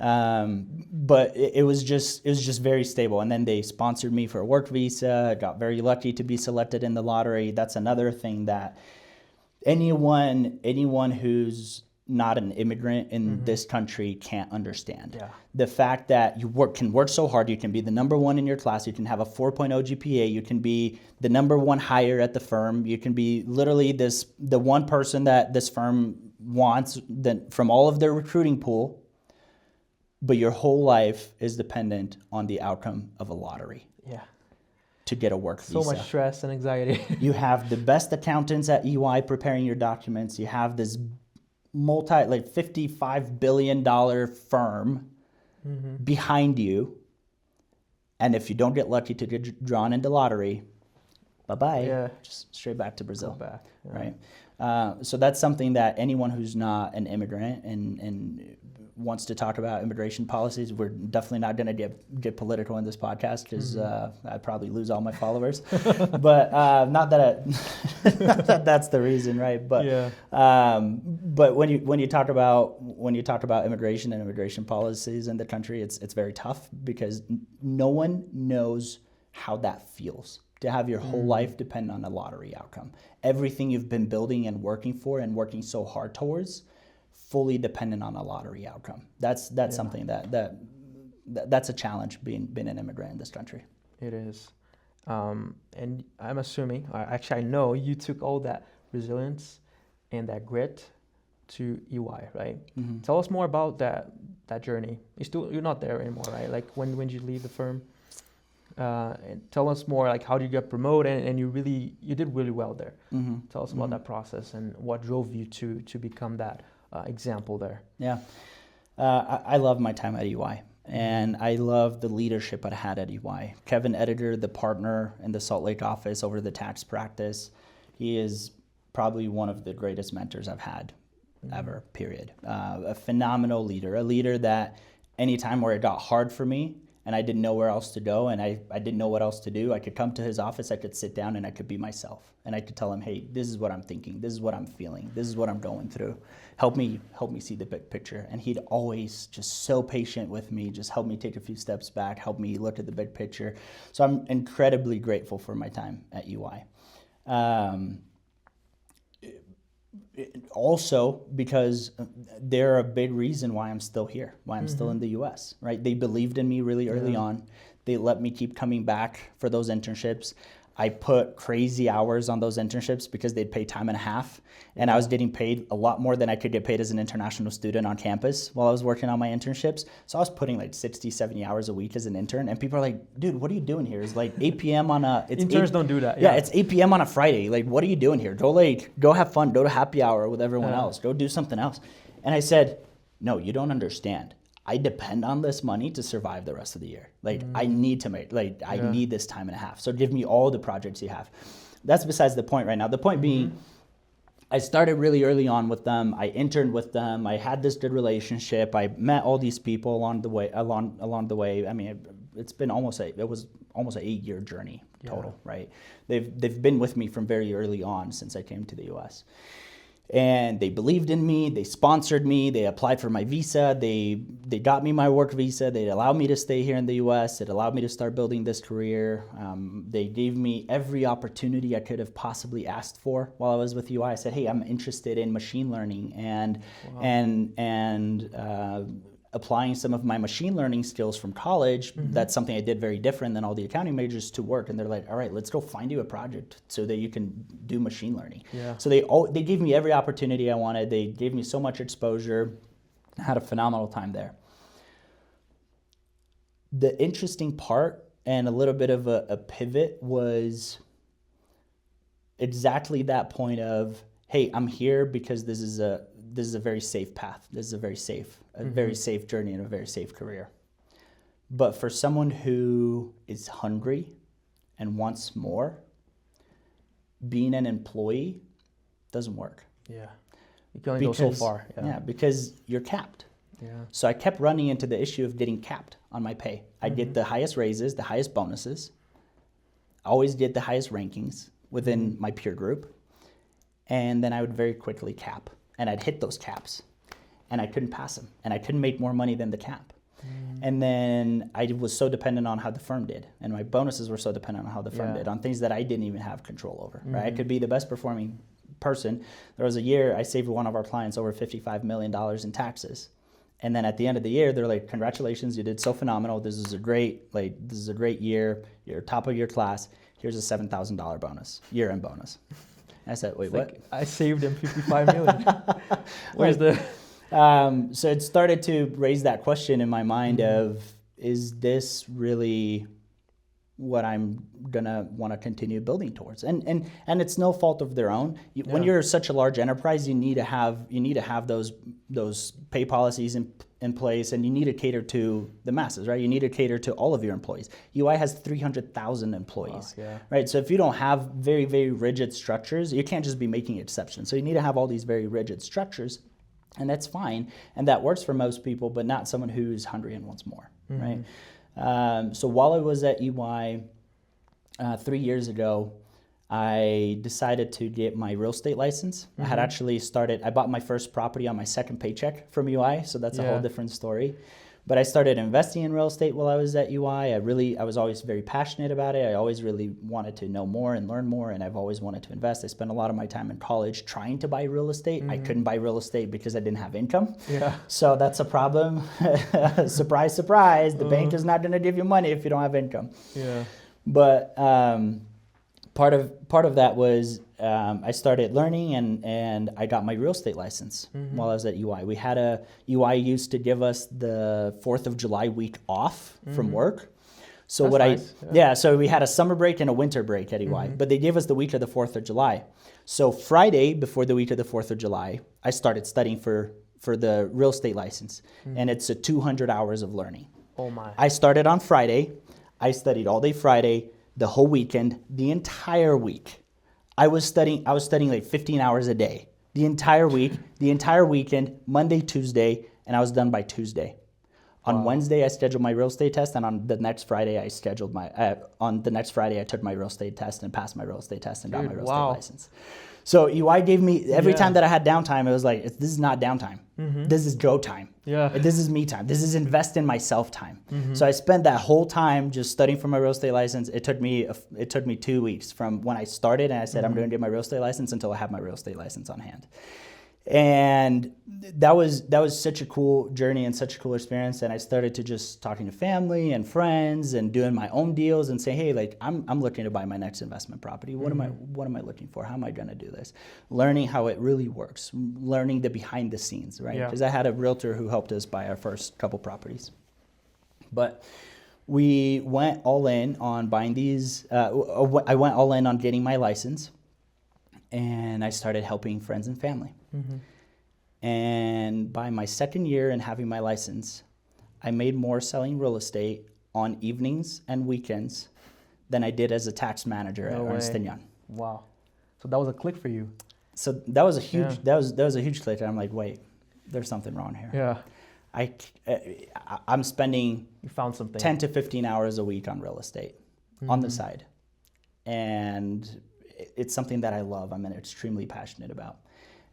But it was just very stable. And then they sponsored me for a work visa. I got very lucky to be selected in the lottery. That's another thing that anyone who's not an immigrant in this country can't understand. Yeah. The fact that you can work so hard, you can be the number one in your class, you can have a 4.0 GPA, you can be the number one hire at the firm, you can be literally the one person that this firm wants from all of their recruiting pool. But your whole life is dependent on the outcome of a lottery. Yeah. To get a work visa. So much stress and anxiety. You have the best accountants at EY preparing your documents. You have this $55 billion firm behind you. And if you don't get lucky to get drawn into lottery, bye-bye. Yeah. Just straight back to Brazil. Go back. Yeah. Right. So that's something that anyone who's not an immigrant and wants to talk about immigration policies, we're definitely not going to get political in this podcast because I'd probably lose all my followers. But not that that's the reason, right? But yeah. But when you talk about immigration and immigration policies in the country, it's very tough because no one knows how that feels. To have your whole life depend on a lottery outcome. Everything you've been building and working for and working so hard towards, fully dependent on a lottery outcome. That's something that's a challenge being an immigrant in this country. It is. And I'm assuming, actually I know you took all that resilience and that grit to EY, right? Tell us more about that journey. You're not there anymore, right? Like when did you leave the firm? And tell us more, like how did you get promoted, and you did really well there. Tell us about that process and what drove you to become that example there. Yeah, I love my time at EY, and I love the leadership I had at EY. Kevin Editor, the partner in the Salt Lake office over the tax practice, he is probably one of the greatest mentors I've had ever, period. A phenomenal leader, a leader that anytime where it got hard for me, and I didn't know where else to go, and I didn't know what else to do, I could come to his office, I could sit down, and I could be myself. And I could tell him, hey, this is what I'm thinking, this is what I'm feeling, this is what I'm going through. Help me see the big picture. And he'd always just so patient with me, just help me take a few steps back, help me look at the big picture. So I'm incredibly grateful for my time at UI. Also, because they're a big reason why I'm still here, why I'm still in the U.S., right? They believed in me really early on. They let me keep coming back for those internships. I put crazy hours on those internships because they'd pay time and a half. And I was getting paid a lot more than I could get paid as an international student on campus while I was working on my internships. So I was putting like 60, 70 hours a week as an intern. And people are like, dude, what are you doing here? It's like 8 p.m. on a... Interns don't do that. Yeah, it's 8 p.m. on a Friday. Like, what are you doing here? Go have fun. Go to happy hour with everyone else. Go do something else. And I said, no, you don't understand. I depend on this money to survive the rest of the year. Like, I need to make, like, I need this time and a half. So give me all the projects you have. That's besides the point right now. The point being, I started really early on with them. I interned with them. I had this good relationship. I met all these people along the way. I mean, it was almost an 8-year journey total, right? They've been with me from very early on since I came to the U.S. And they believed in me. They sponsored me. They applied for my visa. They got me my work visa. They allowed me to stay here in the U.S. It allowed me to start building this career. They gave me every opportunity I could have possibly asked for while I was with UI. I said, hey, I'm interested in machine learning and applying some of my machine learning skills from college. That's something I did very different than all the accounting majors to work. And they're like, all right, let's go find you a project so that you can do machine learning. Yeah. So they gave me every opportunity I wanted. They gave me so much exposure. I had a phenomenal time there. The interesting part and a little bit of a pivot was exactly that point of, hey, I'm here because this is a very safe path. This is a very safe journey and a very safe career. But for someone who is hungry and wants more, being an employee doesn't work. Yeah. You can only go so far. Yeah, because you're capped. Yeah. So I kept running into the issue of getting capped on my pay. I'd get the highest raises, the highest bonuses, always get the highest rankings within my peer group, and then I would very quickly cap. And I'd hit those caps, and I couldn't pass them, and I couldn't make more money than the cap. And then I was so dependent on how the firm did, and my bonuses were so dependent on how the firm did, on things that I didn't even have control over. Right? I could be the best performing person. There was a year I saved one of our clients over $55 million in taxes, and then at the end of the year, they're like, "Congratulations, you did so phenomenal. This is a great year. You're top of your class. Here's a $7,000 bonus, year-end bonus." I said, wait, what? Like, I saved him $55 million. Where's so it started to raise that question in my mind of, is this really what I'm gonna want to continue building towards? And it's no fault of their own. When you're such a large enterprise, you need to have those pay policies in place, and you need to cater to the masses, right? You need to cater to all of your employees. UI has 300,000 employees, right? So if you don't have very, very rigid structures, you can't just be making exceptions. So you need to have all these very rigid structures, and that's fine. And that works for most people, but not someone who's hungry and wants more, right? So while I was at EY 3 years ago, I decided to get my real estate license. I had actually I bought my first property on my second paycheck from UI, so that's a whole different story. But I started investing in real estate while I was at UI. I was always very passionate about it. I always really wanted to know more and learn more, and I've always wanted to invest. I spent a lot of my time in college trying to buy real estate. I couldn't buy real estate because I didn't have income. Yeah. So that's a problem. Surprise, surprise. The bank is not going to give you money if you don't have income. Yeah. But part of that was I started learning and I got my real estate license while I was at UI. UI used to give us the 4th of July week off from work. So that's nice. So we had a summer break and a winter break at UI, but they gave us the week of the 4th of July. So Friday before the week of the 4th of July, I started studying for the real estate license, and it's 200 hours of learning. Oh my. I started on Friday. I studied all day Friday, the whole weekend, the entire week. I was studying like 15 hours a day, the entire week, the entire weekend, Monday, Tuesday, and I was done by Tuesday. On Wednesday, I scheduled my real estate test, and on the next Friday, I took my real estate test and passed my real estate test and got my real estate license. So UI gave me, every time that I had downtime, it was like, this is not downtime. This is go time. Yeah. This is me time. This is invest in myself time. So I spent that whole time just studying for my real estate license. It took me 2 weeks from when I started and I said, I'm going to get my real estate license until I have my real estate license on hand. And that was such a cool journey and such a cool experience. And I started to just talking to family and friends and doing my own deals and say, hey, like I'm looking to buy my next investment property. What am I looking for? How am I going to do this? Learning how it really works, learning the behind the scenes, right? Because I had a realtor who helped us buy our first couple properties. But we went all in on buying these. I went all in on getting my license, and I started helping friends and family. And by my second year in having my license, I made more selling real estate on evenings and weekends than I did as a tax manager at Ernst Young. Wow. So that was a click for you. So that was a huge that was a huge click. And I'm like, wait, there's something wrong here. Yeah. I'm spending you found something 10 to 15 hours a week on real estate on the side. And it's something that I love. I'm extremely passionate about.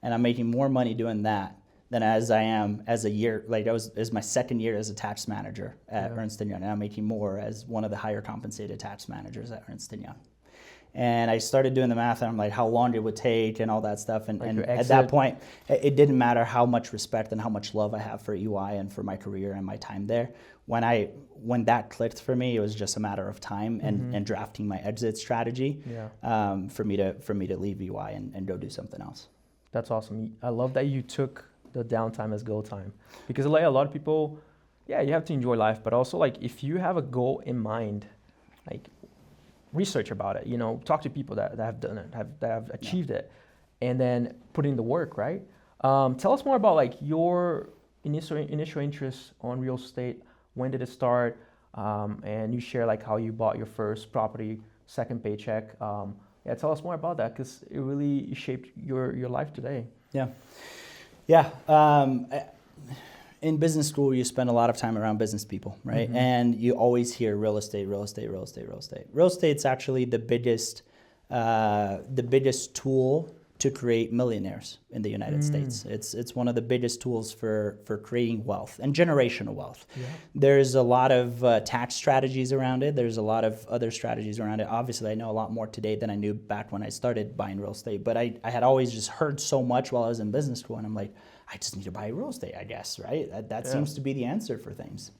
And I'm making more money doing that than as I am as a year, like as my second year as a tax manager at Ernst Young. And I'm making more as one of the higher compensated tax managers at Ernst Young. And I started doing the math, and I'm like, how long it would take and all that stuff. And at that point, it didn't matter how much respect and how much love I have for EY and for my career and my time there. When that clicked for me, it was just a matter of time and drafting my exit strategy for me to leave EY and go do something else. That's awesome. I love that you took the downtime as go time, because like a lot of people, you have to enjoy life, but also like if you have a goal in mind, like research about it, talk to people that have done it, that have achieved it, and then put in the work, right? Tell us more about like your initial interest on real estate. When did it start? And you share like how you bought your first property, second paycheck. Tell us more about that, because it really shaped your life today. In business school, you spend a lot of time around business people, right? And you always hear real estate, real estate, real estate, real estate. Real estate's actually the biggest tool to create millionaires in the United States. It's one of the biggest tools for creating wealth and generational wealth. There's a lot of tax strategies around it. There's a lot of other strategies around it. Obviously, I know a lot more today than I knew back when I started buying real estate. But I had always just heard so much while I was in business school, and I'm like, I just need to buy real estate, I guess, right? That seems to be the answer for things.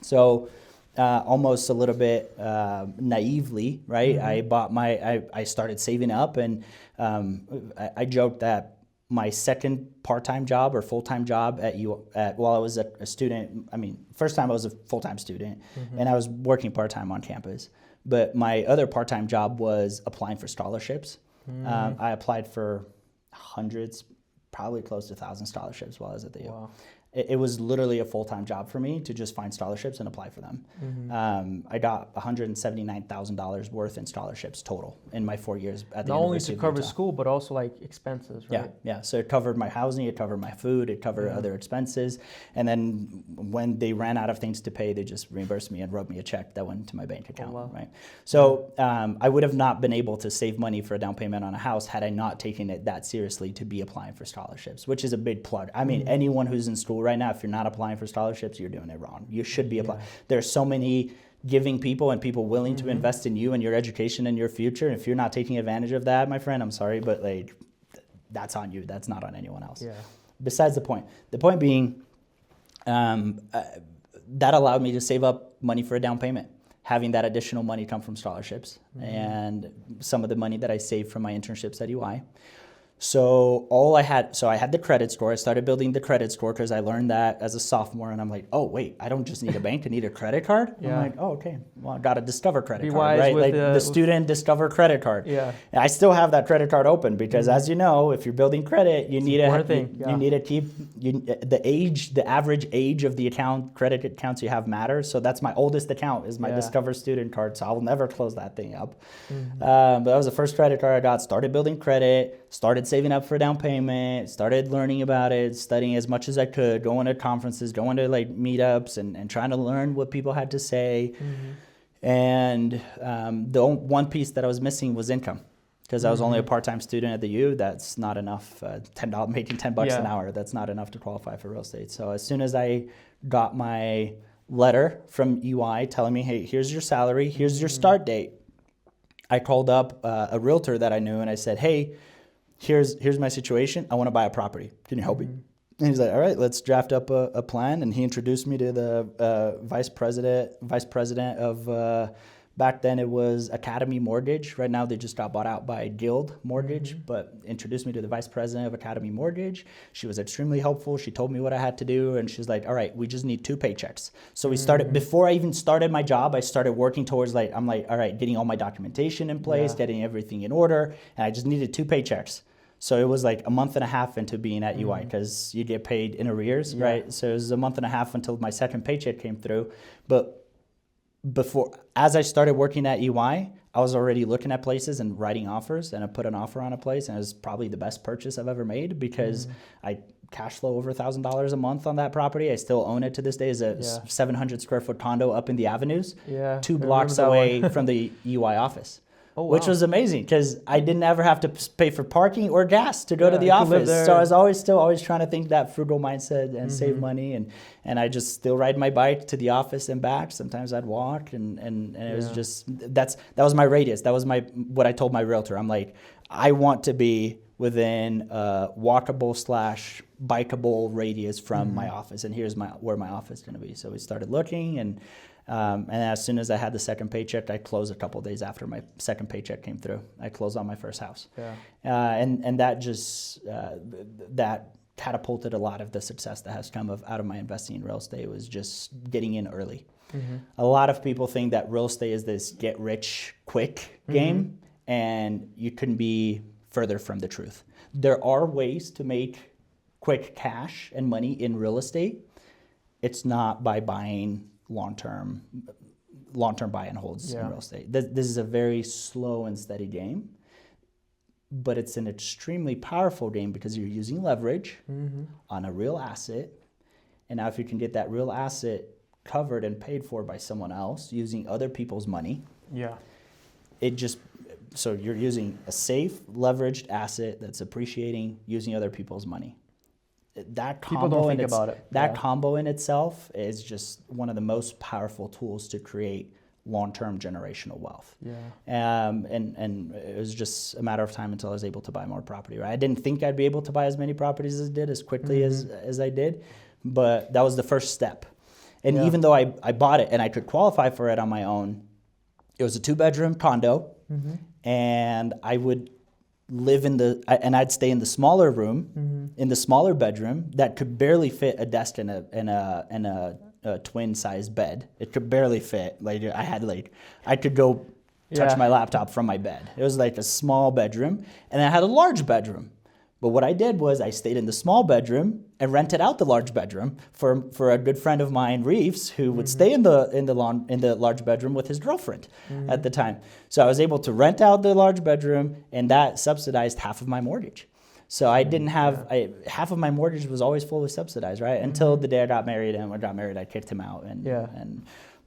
So almost a little bit naively, right? I started saving up, and I joked that my second part-time job or full-time job while I was a student, first time I was a full-time student, and I was working part-time on campus. But my other part-time job was applying for scholarships. I applied for hundreds, probably close to 1,000 scholarships while I was at the U. Wow. It was literally a full-time job for me to just find scholarships and apply for them. I got $179,000 worth in scholarships total in my 4 years at the University of Utah. Not only to cover school, but also like expenses, right? Yeah. So it covered my housing, it covered my food, it covered other expenses. And then when they ran out of things to pay, they just reimbursed me and wrote me a check that went into my bank account, right? So I would have not been able to save money for a down payment on a house had I not taken it that seriously to be applying for scholarships, which is a big plug. Anyone who's in school right now, if you're not applying for scholarships, you're doing it wrong. You should be applying. There are so many giving people and people willing to invest in you and your education and your future. If you're not taking advantage of that, my friend, I'm sorry, but like that's on you. That's not on anyone else. Besides the point. The point being, that allowed me to save up money for a down payment, having that additional money come from scholarships and some of the money that I saved from my internships at UI. So I had the credit score. I started building the credit score because I learned that as a sophomore, and I'm like, oh wait, I don't just need a bank, I need a credit card. I'm like, oh okay, well I got a Discover credit card, right? Like the student Discover credit card. And I still have that credit card open because, as you know, if you're building credit, you need to keep the average age of the credit accounts you have matters. So that's my oldest account is my Discover student card. So I will never close that thing up. But that was the first credit card I got. Started building credit. Started saving up for a down payment, started learning about it, studying as much as I could, going to conferences, going to like meetups and trying to learn what people had to say. And the one piece that I was missing was income, because I was only a part-time student at the U. That's not enough, making $10 an hour. That's not enough to qualify for real estate. So as soon as I got my letter from UI telling me, hey, here's your salary, here's your start date, I called up a realtor that I knew and I said, hey, here's my situation. I want to buy a property. Can you help me? And he's like, all right, let's draft up a plan. And he introduced me to the vice president of, back then it was Academy Mortgage. Right now they just got bought out by Guild Mortgage, but introduced me to the vice president of Academy Mortgage. She was extremely helpful. She told me what I had to do. And she's like, all right, we just need 2 paychecks. So we started, before I even started my job, I started working towards I'm like, all right, getting all my documentation in place, getting everything in order. And I just needed 2 paychecks. So it was like a month and a half into being at UI, because you get paid in arrears, right? So it was a month and a half until my second paycheck came through. But as I started working at UI, I was already looking at places and writing offers, and I put an offer on a place, and it was probably the best purchase I've ever made, because I cash flow over $1,000 a month on that property. I still own it to this day. It's a 700 square foot condo up in the Avenues, 2 blocks away from the UI office. Oh, wow. Which was amazing, because I didn't ever have to pay for parking or gas to go to the office. So I was always trying to think that frugal mindset and save money, and I just still ride my bike to the office and back. Sometimes I'd walk, and it was just that was my radius. That was what I told my realtor. I'm like, I want to be within a walkable / bikeable radius from my office, and here's where my office is going to be. So we started looking, and as soon as I had the second paycheck, I closed a couple of days after my second paycheck came through. I closed on my first house. And that just, that catapulted a lot of the success that has come out of my investing in real estate, was just getting in early. A lot of people think that real estate is this get rich quick game, and you couldn't be further from the truth. There are ways to make quick cash and money in real estate. It's not by buying long-term buy and holds in real estate. This is a very slow and steady game, but it's an extremely powerful game, because you're using leverage on a real asset. And now if you can get that real asset covered and paid for by someone else using other people's money, so you're using a safe, leveraged asset that's appreciating using other people's money. That combo combo in itself is just one of the most powerful tools to create long-term generational wealth. And it was just a matter of time until I was able to buy more property. Right? I didn't think I'd be able to buy as many properties as quickly as I did, but that was the first step. And even though I bought it and I could qualify for it on my own, it was a 2-bedroom condo, and I would live I'd stay in the smaller room, in the smaller bedroom that could barely fit a desk and a twin-sized bed. It could barely fit. I could go touch my laptop from my bed. It was like a small bedroom, and I had a large bedroom. But what I did was I stayed in the small bedroom and rented out the large bedroom for a good friend of mine, Reeves, who would stay in the large bedroom with his girlfriend at the time. So I was able to rent out the large bedroom, and that subsidized half of my mortgage. So I didn't have half of my mortgage was always fully subsidized, right? Until the day I got married, and when I got married, I kicked him out.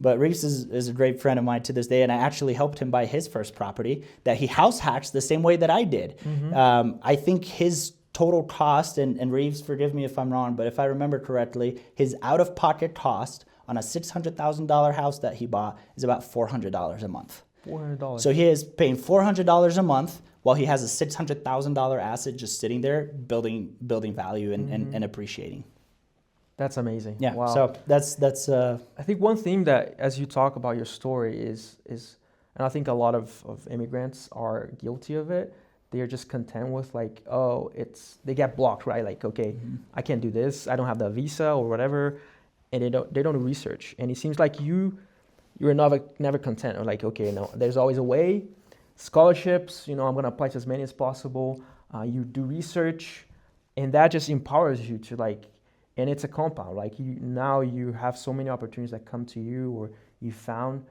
But Reeves is a great friend of mine to this day, and I actually helped him buy his first property that he house hacked the same way that I did. I think his total cost, and Reeves, forgive me if I'm wrong, but if I remember correctly, his out-of-pocket cost on a $600,000 house that he bought is about $400 a month. $400. So he is paying $400 a month while he has a $600,000 asset just sitting there building value and appreciating. That's amazing. Yeah. Wow. So that's. I think one thing that, as you talk about your story, is, and I think a lot of immigrants are guilty of it. They are just content with they get blocked, right? Like, okay, I can't do this. I don't have the visa or whatever, and they don't do research. And it seems like you're never content. Or like, okay, no, there's always a way. Scholarships, I'm gonna apply to as many as possible. You do research, and that just empowers you to and it's a compound. Now you have so many opportunities that come to you, or you found.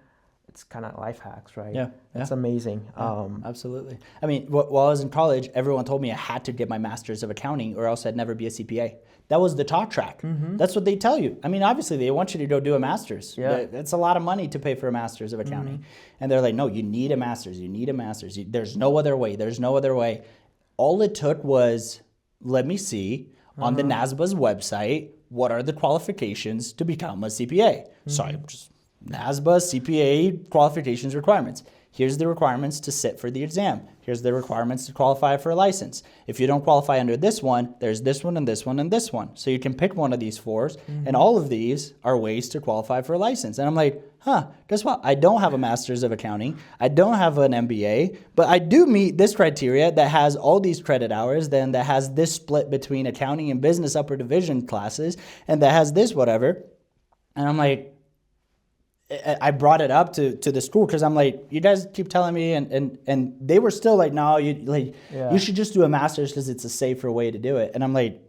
It's kind of life hacks, right? Yeah. That's amazing. Absolutely. I mean, while I was in college, everyone told me I had to get my master's of accounting or else I'd never be a CPA. That was the talk track. That's what they tell you. I mean, obviously they want you to go do a master's. That's a lot of money to pay for a master's of accounting. And they're like, no, you need a master's. You need a master's. There's no other way. There's no other way. All it took was, let me see on the NASBA's website, what are the qualifications to become a CPA? Sorry, just NASBA CPA qualifications requirements. Here's the requirements to sit for the exam. Here's the requirements to qualify for a license. If you don't qualify under this one, there's this one and this one and this one. So you can pick one of these 4s, and all of these are ways to qualify for a license. And I'm like, guess what? I don't have a master's of accounting. I don't have an MBA, but I do meet this criteria that has all these credit hours, then that has this split between accounting and business upper division classes, and that has this whatever. And I'm like, I brought it up to the school because I'm like, you guys keep telling me, and they were still like, no, you should just do a master's because it's a safer way to do it. And I'm like,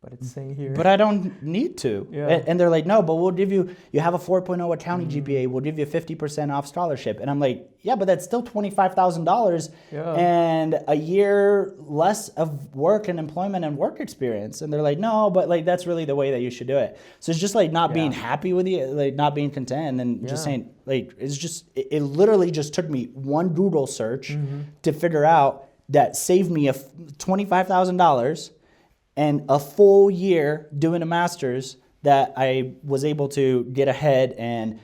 but it's saying here. But I don't need to. Yeah. And they're like, no, but we'll give you have a 4.0 accounting GPA, we'll give you 50% off scholarship. And I'm like, yeah, but that's still $25,000 and a year less of work and employment and work experience. And they're like, no, but like that's really the way that you should do it. So it's just like not being happy with it, like not being content, and just saying like it's just it literally just took me one Google search to figure out that saved me $25,000 and a full year doing a master's that I was able to get ahead and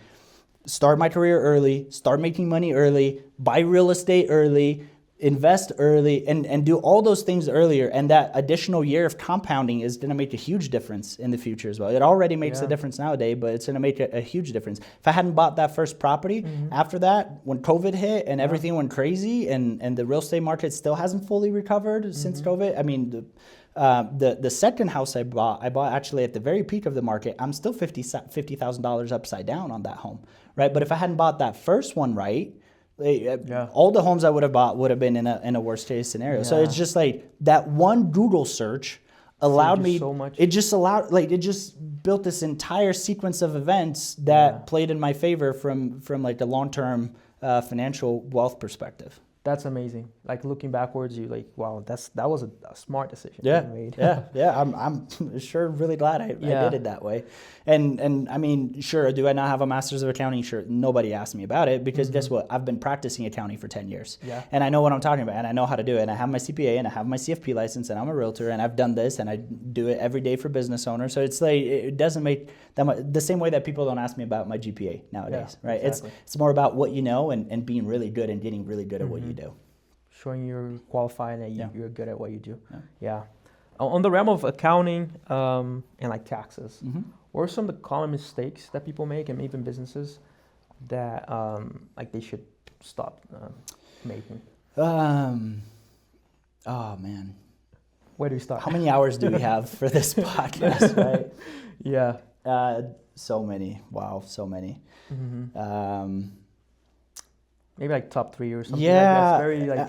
start my career early, start making money early, buy real estate early, invest early, and do all those things earlier. And that additional year of compounding is going to make a huge difference in the future as well. It already makes a difference nowadays, but it's going to make a huge difference. If I hadn't bought that first property, after that, when COVID hit and everything went crazy and the real estate market still hasn't fully recovered since COVID, I mean, the second house I bought actually at the very peak of the market. I'm still $50,000 upside down on that home, right? But if I hadn't bought that first one right, all the homes I would have bought would have been in a worst case scenario. Yeah. So it's just like that one Google search allowed me so much. It just built this entire sequence of events that played in my favor from like a long-term financial wealth perspective. That's amazing. Like looking backwards, you like, wow, that was a smart decision. Yeah, you made. I'm sure really glad I did it that way. And I mean, sure, do I not have a master's of accounting? Sure, nobody asked me about it because guess what? I've been practicing accounting for 10 years. Yeah. And I know what I'm talking about, and I know how to do it. And I have my CPA, and I have my CFP license, and I'm a realtor, and I've done this, and I do it every day for business owners. So it's like it doesn't make that much, the same way that people don't ask me about my GPA nowadays, right? Exactly. It's more about what you know and being really good and getting really good at what you do. Showing you're qualified and you're good at what you do. Yeah. On the realm of accounting and like taxes, what are some of the common mistakes that people make, and even businesses that like they should stop making? Oh man, where do we start? How many hours do we have for this podcast? Right? Yeah. So many. Wow, so many. Maybe like top 3 or something. Yeah, like very like.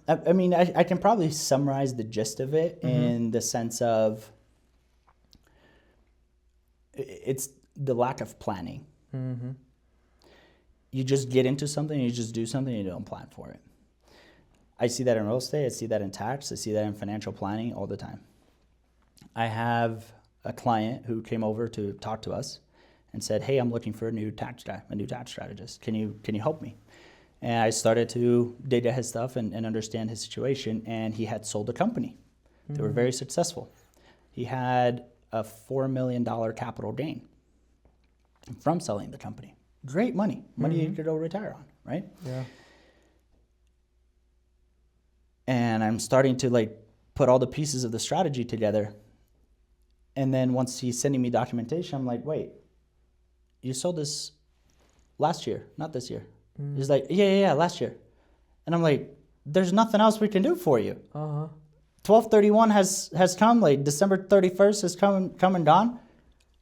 I mean, I can probably summarize the gist of it in the sense of it's the lack of planning. You just get into something, you just do something, and you don't plan for it. I see that in real estate, I see that in tax, I see that in financial planning all the time. I have a client who came over to talk to us and said, hey, I'm looking for a new tax guy, a new tax strategist. Can you help me? And I started to dig at his stuff and understand his situation, and he had sold a company. They were very successful. He had a $4 million capital gain from selling the company. Great money you could go retire on, right? Yeah. And I'm starting to like put all the pieces of the strategy together. And then once he's sending me documentation, I'm like, wait, you sold this last year, not this year. He's like, yeah, last year. And I'm like, there's nothing else we can do for you. 12/31 has come, like December 31st has come and gone.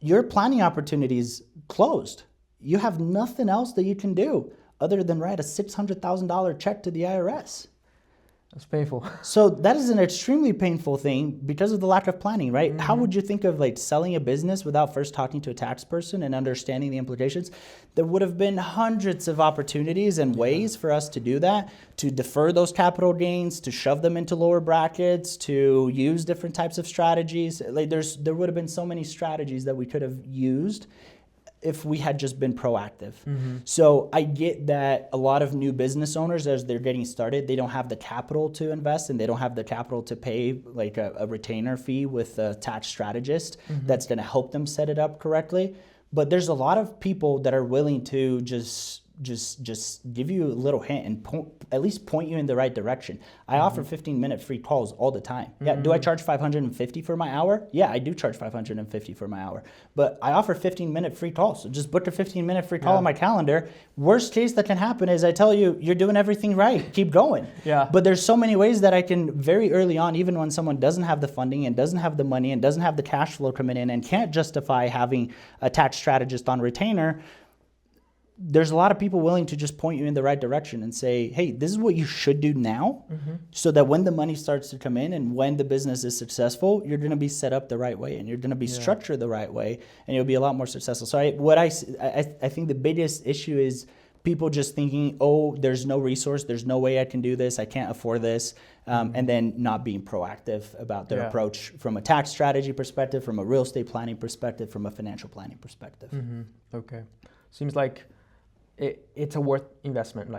Your planning opportunity's closed. You have nothing else that you can do other than write a $600,000 check to the IRS. That's painful. So that is an extremely painful thing because of the lack of planning, right? How would you think of like selling a business without first talking to a tax person and understanding the implications? There would have been hundreds of opportunities and ways for us to do that, to defer those capital gains, to shove them into lower brackets, to use different types of strategies. Like there would have been so many strategies that we could have used if we had just been proactive. So I get that a lot of new business owners, as they're getting started, they don't have the capital to invest, and they don't have the capital to pay like a retainer fee with a tax strategist that's gonna help them set it up correctly. But there's a lot of people that are willing to just just give you a little hint and at least point you in the right direction. I offer 15-minute free calls all the time. Yeah, do I charge $550 for my hour? Yeah, I do charge $550 for my hour. But I offer 15-minute free calls. So just book a 15-minute free call on my calendar. Worst case that can happen is I tell you, you're doing everything right. Keep going. Yeah. But there's so many ways that I can very early on, even when someone doesn't have the funding and doesn't have the money and doesn't have the cash flow coming in and can't justify having a tax strategist on retainer, there's a lot of people willing to just point you in the right direction and say, hey, this is what you should do now, so that when the money starts to come in and when the business is successful, you're going to be set up the right way and you're going to be structured the right way and you'll be a lot more successful. So I think the biggest issue is people just thinking, oh, there's no resource, there's no way I can do this, I can't afford this, and then not being proactive about their approach from a tax strategy perspective, from a real estate planning perspective, from a financial planning perspective. Okay. Seems like it's a worth investment.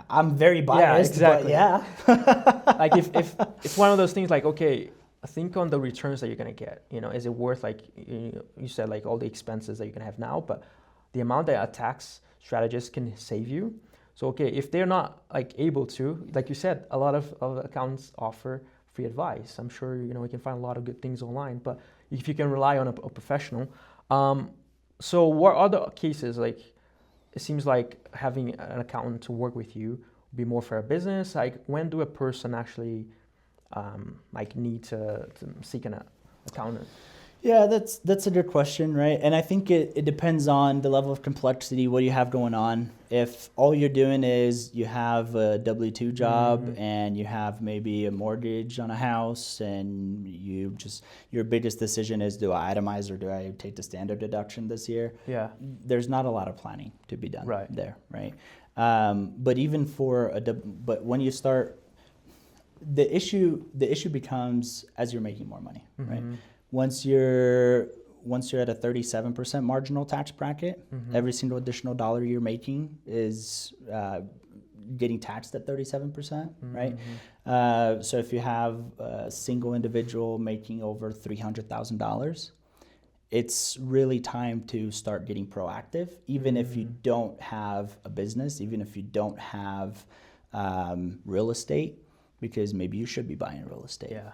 I'm very biased, exactly. but yeah. Like if it's one of those things like, okay, think on the returns that you're gonna get. Is it worth, like you said, like all the expenses that you're gonna have now, but the amount that a tax strategist can save you. So okay, if they're not like able to, like you said, a lot of accountants offer free advice. I'm sure we can find a lot of good things online, but if you can rely on a professional. So what other cases, like it seems like having an accountant to work with you would be more for a business? Like when do a person actually need to seek an accountant? Yeah, that's a good question, right? And I think it depends on the level of complexity, what you have going on. If all you're doing is you have a W-2 job and you have maybe a mortgage on a house and your biggest decision is, do I itemize or do I take the standard deduction this year? Yeah. There's not a lot of planning to be done there, right? But even but when you start, the issue becomes as you're making more money, right? Once you're at a 37% marginal tax bracket, every single additional dollar you're making is getting taxed at 37%, right? So if you have a single individual making over $300,000, it's really time to start getting proactive, even if you don't have a business, even if you don't have real estate, because maybe you should be buying real estate. Yeah.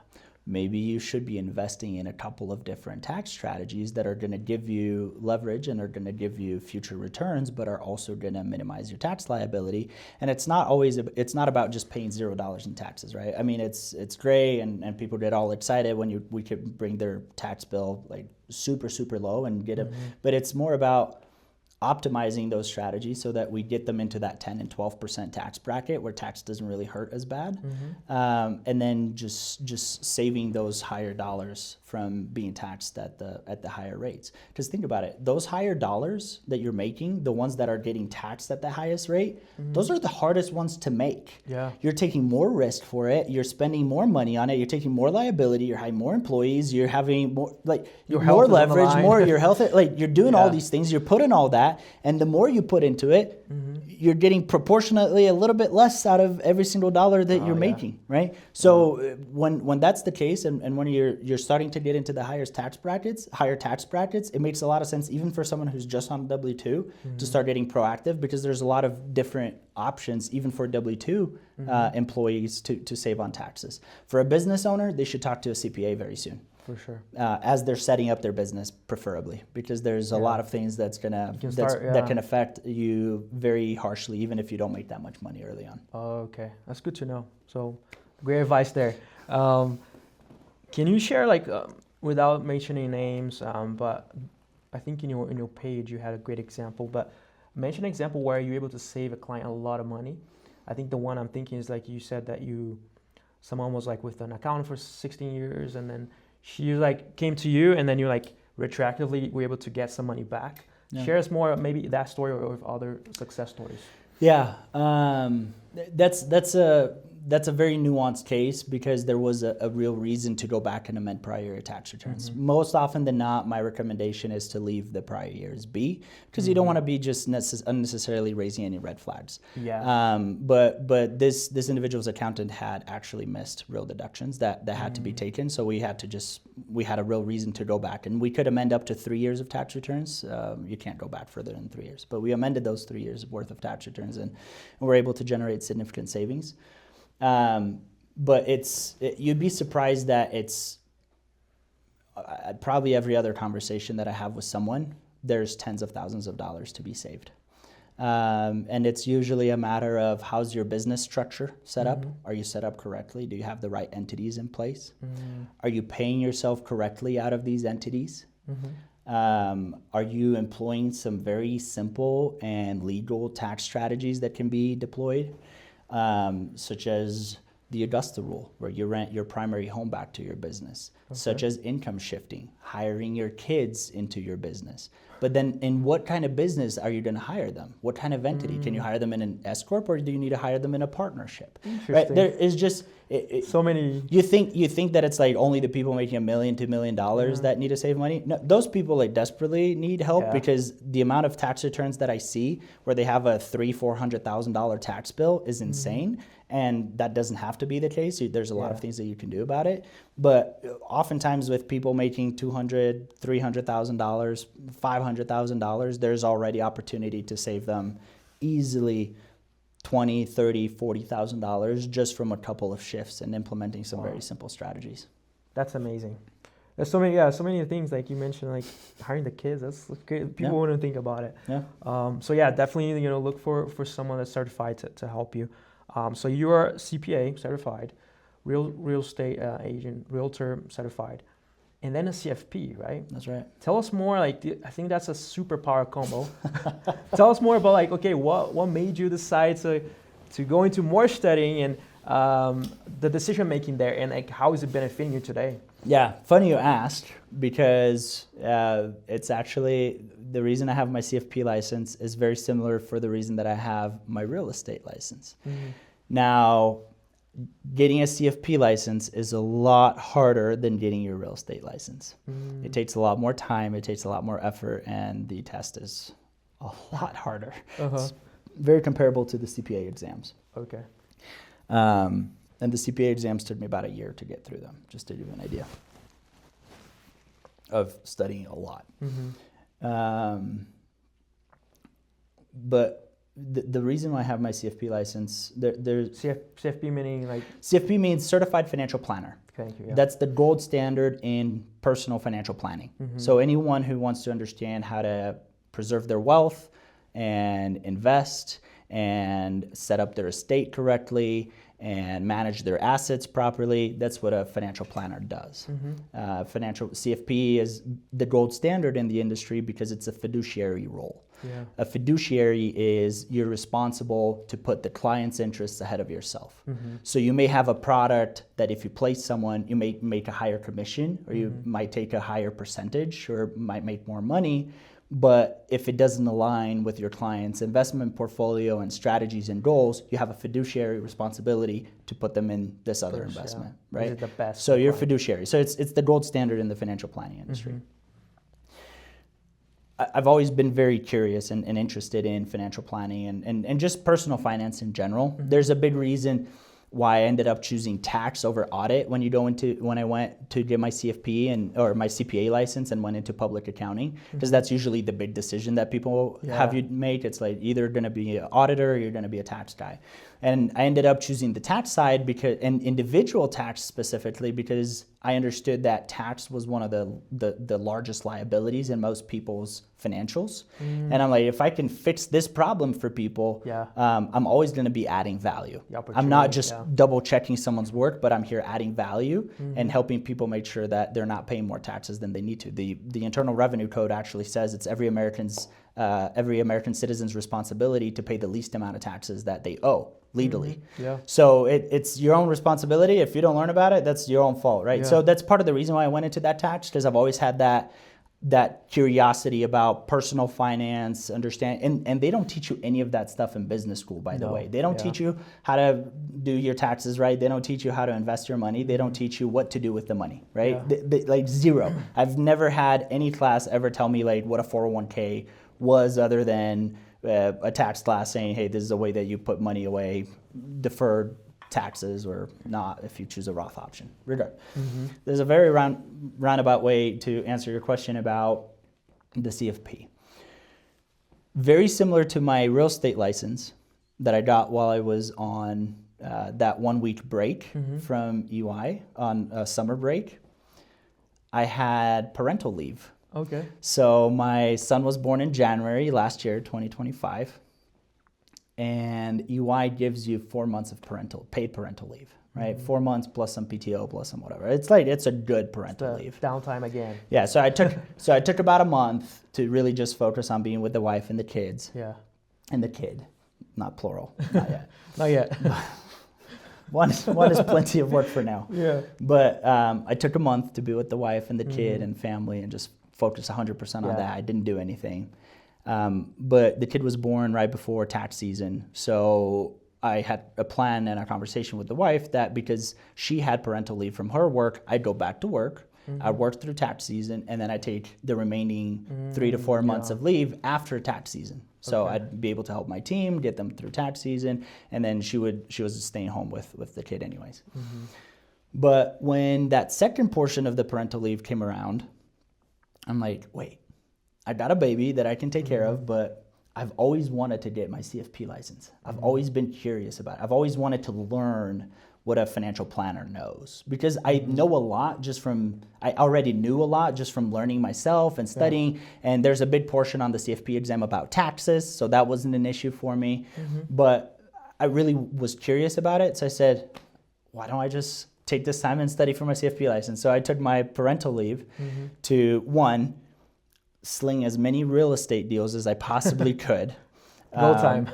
Maybe you should be investing in a couple of different tax strategies that are going to give you leverage and are going to give you future returns, but are also going to minimize your tax liability. And it's not about just paying $0 in taxes, right? I mean, it's great, and people get all excited when we could bring their tax bill like super, super low and get them. But it's more about optimizing those strategies so that we get them into that 10 and 12% tax bracket where tax doesn't really hurt as bad. And then just saving those higher dollars from being taxed at the higher rates. Because think about it, those higher dollars that you're making, the ones that are getting taxed at the highest rate, those are the hardest ones to make. Yeah. You're taking more risk for it, you're spending more money on it, you're taking more liability, you're hiring more employees, you're having more more leverage, more your health, like you're doing all these things, you're putting all that, and the more you put into it, you're getting proportionately a little bit less out of every single dollar that you're making, right? So when that's the case, and when you're starting to get into the higher tax brackets, it makes a lot of sense even for someone who's just on W-2 to start getting proactive, because there's a lot of different options even for W-2 employees to save on taxes. For a business owner, they should talk to a CPA very soon. For sure. As they're setting up their business, preferably, because there's a lot of things that can affect you very harshly, even if you don't make that much money early on. Oh, okay, that's good to know. So, great advice there. Can you share, without mentioning names, but I think in your page you had a great example. But mention an example where you're able to save a client a lot of money. I think the one I'm thinking is like you said that someone was like with an accountant for 16 years, and then she came to you, and then you retroactively were able to get some money back. Yeah. Share us more, maybe that story or other success stories. Yeah, that's a very nuanced case because there was a real reason to go back and amend prior year tax returns. Most often than not, my recommendation is to leave the prior years be, because you don't want to be just unnecessarily raising any red flags. Yeah. But this individual's accountant had actually missed real deductions that had to be taken, so we had a real reason to go back, and we could amend up to 3 years of tax returns. You can't go back further than 3 years, but we amended those 3 years worth of tax returns, and we're able to generate significant savings. But you'd be surprised that it's probably every other conversation that I have with someone, there's tens of thousands of dollars to be saved. And it's usually a matter of how's your business structure set up? Are you set up correctly? Do you have the right entities in place? Are you paying yourself correctly out of these entities? Are you employing some very simple and legal tax strategies that can be deployed, such as the Augusta rule, where you rent your primary home back to your business, such as income shifting, hiring your kids into your business. But then in what kind of business are you going to hire them? What kind of entity? Can you hire them in an S corp, or do you need to hire them in a partnership? Right? There is just so many. You think that it's like only the people making $1 million, $2 million that need to save money. No, those people like desperately need help, because the amount of tax returns that I see where they have a $300,000-$400,000 tax bill is insane. And that doesn't have to be the case. There's a lot of things that you can do about it. But oftentimes with people making $200,000, $300,000, $500,000, there's already opportunity to save them easily $20,000, $30,000, $40,000 just from a couple of shifts and implementing some very simple strategies. That's amazing. There's so many things, like you mentioned, like hiring the kids. That's good. People wouldn't think about it. So definitely look for someone that's certified to help you. So you are CPA certified, real estate agent, realtor certified, and then a CFP, right? That's right. Tell us more. I think that's a superpower combo. Tell us more about what made you decide to go into more studying and the decision making there, and how is it benefiting you today? Yeah, funny you asked, because it's actually the reason I have my CFP license is very similar for the reason that I have my real estate license. Now, getting a CFP license is a lot harder than getting your real estate license. It takes a lot more time, it takes a lot more effort, and the test is a lot harder. It's very comparable to the CPA exams. Okay. And the CPA exams took me about a year to get through them, just to give you an idea of studying a lot. But the reason why I have my CFP license, there's CFP meaning like? CFP means Certified Financial Planner. Thank you. Yeah. That's the gold standard in personal financial planning. So anyone who wants to understand how to preserve their wealth and invest and set up their estate correctly and manage their assets properly, that's what a financial planner does. Financial CFP is the gold standard in the industry because it's a fiduciary role. A fiduciary is you're responsible to put the client's interests ahead of yourself. So you may have a product that if you place someone, you may make a higher commission, or you might take a higher percentage, or might make more money. But if it doesn't align with your client's investment portfolio and strategies and goals, you have a fiduciary responsibility to put them in this other investment, right? Is it the best? So you're fiduciary. So it's the gold standard in the financial planning industry. I've always been very curious and interested in financial planning and just personal finance in general. There's a big reason why I ended up choosing tax over audit when I went to get my CFP or my CPA license and went into public accounting, because that's usually the big decision that people have you make. It's like either going to be an auditor or you're going to be a tax guy. And I ended up choosing the tax side and individual tax specifically, because I understood that tax was one of the largest liabilities in most people's financials. And I'm like, if I can fix this problem for people, I'm always going to be adding value. I'm not just double checking someone's work, but I'm here adding value and helping people make sure that they're not paying more taxes than they need to. The Internal Revenue Code actually says it's every American citizen's responsibility to pay the least amount of taxes that they owe legally. So it's your own responsibility. If you don't learn about it, that's your own fault, right? So that's part of the reason why I went into that tax, because I've always had that that curiosity about personal finance, and they don't teach you any of that stuff in business school, by the way. They don't teach you how to do your taxes right. They don't teach you how to invest your money. They don't teach you what to do with the money, right? Like zero. I've never had any class ever tell me like what a 401k was, other than a tax class saying, hey, this is a way that you put money away, deferred taxes or not if you choose a Roth option. There's a very roundabout way to answer your question about the CFP. Very similar to my real estate license that I got while I was on that 1 week break from EY on a summer break. I had parental leave. Okay. So my son was born in January last year, 2025. And EY gives you 4 months of paid parental leave, right? 4 months plus some PTO plus some whatever. It's a good parental leave. Downtime again. Yeah. So I took about a month to really just focus on being with the wife and the kids. Yeah. And the kid, not plural, not yet. Not yet. One is plenty of work for now. Yeah. But I took a month to be with the wife and the kid and family and just focus 100% on that. I didn't do anything. But the kid was born right before tax season. So I had a plan and a conversation with the wife that because she had parental leave from her work, I'd go back to work. I'd work through tax season, and then I'd take the remaining 3 to 4 months of leave after tax season. So I'd be able to help my team, get them through tax season, and then she was staying home with the kid anyways. But when that second portion of the parental leave came around, I'm like, wait, I got a baby that I can take care of, but I've always wanted to get my CFP license. I've always been curious about it. I've always wanted to learn what a financial planner knows, because I know a lot I already knew a lot just from learning myself and studying. And there's a big portion on the CFP exam about taxes, so that wasn't an issue for me. But I really was curious about it. So I said, why don't I just take this time and study for my CFP license? So I took my parental leave to, one, sling as many real estate deals as I possibly could. Go time.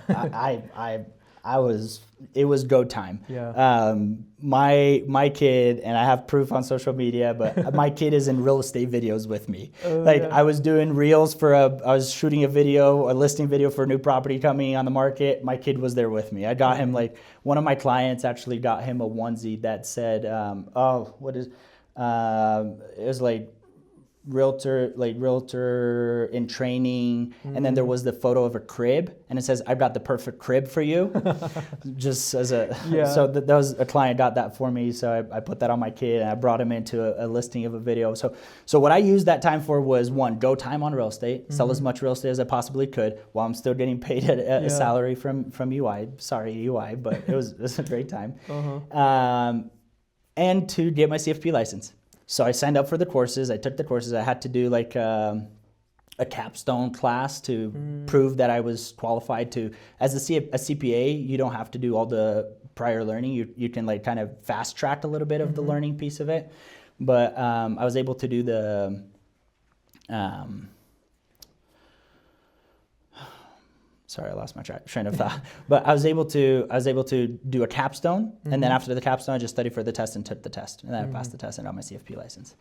It was go time. Yeah. My kid, and I have proof on social media, but my kid is in real estate videos with me. I was doing reels I was shooting a listing video for a new property coming on the market. My kid was there with me. I got him, one of my clients actually got him a onesie that said, it was realtor in training, and then there was the photo of a crib, and it says, I've got the perfect crib for you. Just as so that was a client got that for me, so I put that on my kid, and I brought him into a listing of a video. So what I used that time for was, one, go time on real estate, sell as much real estate as I possibly could while I'm still getting paid a salary from UI. Sorry, UI, but it was a great time. And to get my CFP license. So I signed up for the courses. I took the courses. I had to do a capstone class to prove that I was qualified to. As a CPA, you don't have to do all the prior learning. You can kind of fast track a little bit of the learning piece of it. But I was able to do the sorry, I lost my train of thought. But I was able to do a capstone, and then after the capstone, I just studied for the test and took the test, and then I passed the test and got my CFP license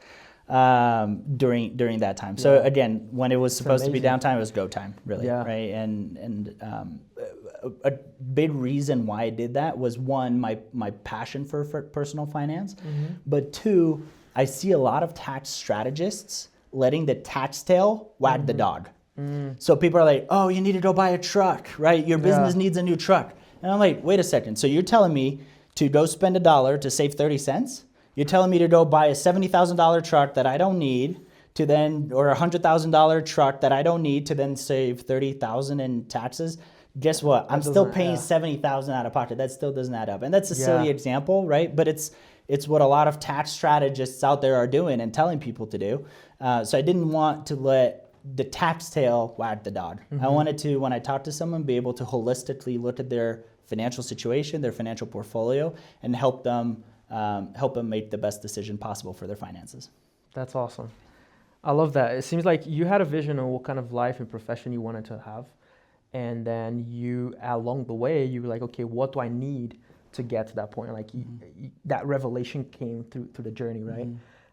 during that time. So again, when it was supposed to be downtime, it was go time, really, right? And a big reason why I did that was, one, my passion for personal finance, but two, I see a lot of tax strategists letting the tax tail wag the dog. So people are like, oh, you need to go buy a truck, right? Your business needs a new truck. And I'm like, wait a second. So you're telling me to go spend $1 to save 30 cents? You're telling me to go buy a $70,000 truck that I don't need or a $100,000 truck that I don't need to then save $30,000 in taxes? Guess what? I'm still paying $70,000 out of pocket. That still doesn't add up. And that's a silly example, right? But it's what a lot of tax strategists out there are doing and telling people to do. So I didn't want to let the tax tail wag the dog. I wanted to, when I talk to someone, be able to holistically look at their financial situation, their financial portfolio, and help them make the best decision possible for their finances. That's awesome. I love that. It seems like you had a vision of what kind of life and profession you wanted to have, and then you, along the way, you were like, okay, what do I need to get to that point? That revelation came through the journey, right?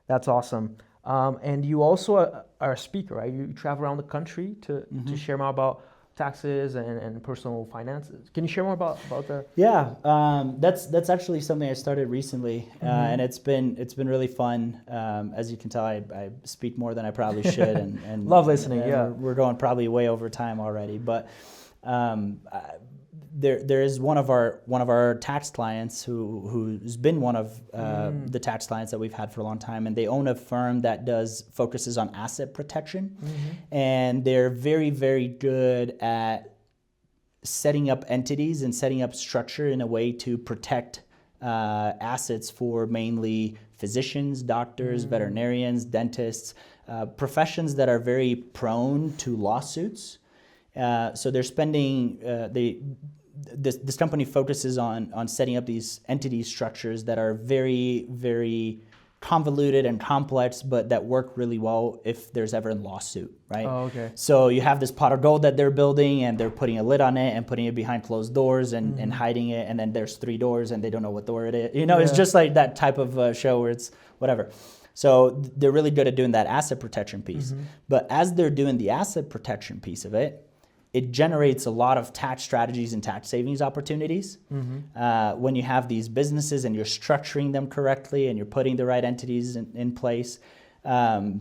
That's awesome. And you also are a speaker, right? You travel around the country to share more about taxes and personal finances. Can you share more about that? Yeah, that's actually something I started recently, and it's been really fun. As you can tell, I speak more than I probably should, and love listening. and Yeah, we're going probably way over time already, but there is one of our tax clients who's been one of the tax clients that we've had for a long time, and they own a firm that focuses on asset protection, and they're very, very good at setting up entities and setting up structure in a way to protect assets for mainly physicians, doctors, veterinarians, dentists, professions that are very prone to lawsuits. So they're spending this company focuses on setting up these entity structures that are very, very convoluted and complex, but that work really well if there's ever a lawsuit, right? Oh, okay. So you have this pot of gold that they're building, and they're putting a lid on it and putting it behind closed doors and hiding it, and then there's 3 doors and they don't know what door it is. It's just like that type of show where it's whatever. So they're really good at doing that asset protection piece. But as they're doing the asset protection piece of it, it generates a lot of tax strategies and tax savings opportunities. When you have these businesses and you're structuring them correctly and you're putting the right entities in place. So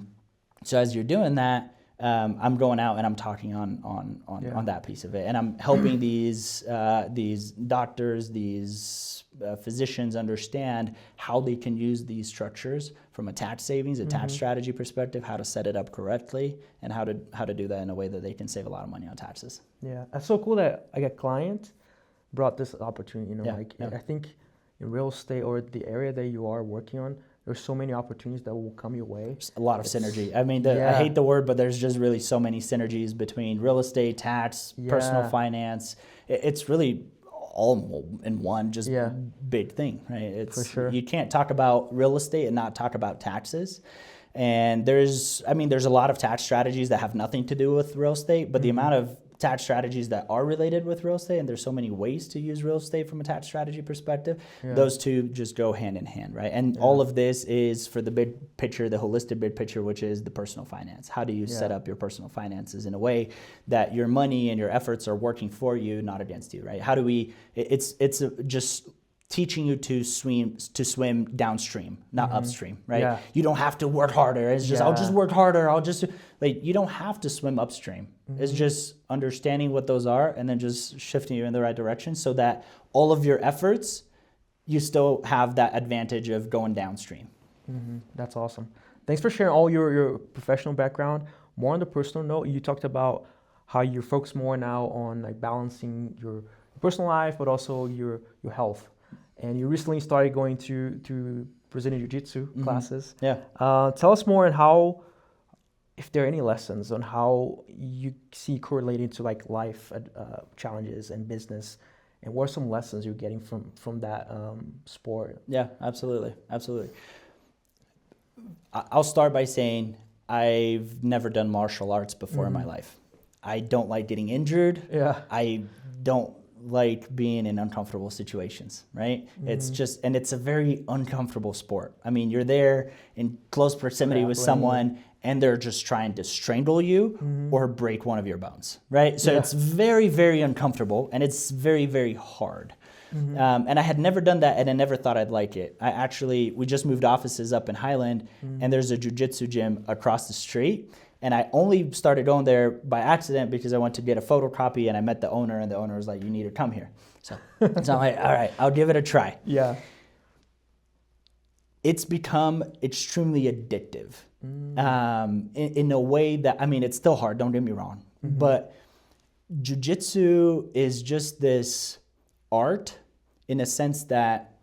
as you're doing that, I'm going out and I'm talking on that piece of it, and I'm helping these doctors, these physicians understand how they can use these structures from a tax savings, a tax strategy perspective, how to set it up correctly, and how to do that in a way that they can save a lot of money on taxes. Yeah, that's so cool that a client brought this opportunity. I think in real estate or the area that you are working on, there's so many opportunities that will come your way. There's a lot of synergy. I mean, I hate the word, but there's just really so many synergies between real estate, tax, personal finance. It's really all in one just big thing, right? For sure. You can't talk about real estate and not talk about taxes. And there's a lot of tax strategies that have nothing to do with real estate, but the amount of tax strategies that are related with real estate, and there's so many ways to use real estate from a tax strategy perspective, those two just go hand in hand, right? And all of this is for the big picture, the holistic big picture, which is the personal finance. How do you set up your personal finances in a way that your money and your efforts are working for you, not against you, right? How do we, it's just teaching you to swim downstream, not upstream, right? Yeah. You don't have to work harder. It's just, I'll just work harder. You don't have to swim upstream. It's just understanding what those are and then just shifting you in the right direction so that all of your efforts, you still have that advantage of going downstream. That's awesome. Thanks for sharing all your professional background. More on the personal note, you talked about how you focus more now on balancing your personal life, but also your health. And you recently started going to Brazilian Jiu-Jitsu classes. Yeah. Tell us more on how, if there are any lessons on how you see correlating to life challenges and business, and what are some lessons you're getting from that sport? Yeah, absolutely. I'll start by saying I've never done martial arts before in my life. I don't like getting injured. Yeah. I don't like being in uncomfortable situations, right? It's just, and it's a very uncomfortable sport. I mean, you're there in close proximity with someone and they're just trying to strangle you or break one of your bones, right? So it's very, very uncomfortable and it's very, very hard. And I had never done that and I never thought I'd like it. We just moved offices up in Highland and there's a jiu-jitsu gym across the street. And I only started going there by accident because I went to get a photocopy and I met the owner and the owner was like, you need to come here. So I'm like, all right, I'll give it a try. Yeah. It's become extremely addictive in a way that, it's still hard, don't get me wrong. But jiu-jitsu is just this art in a sense that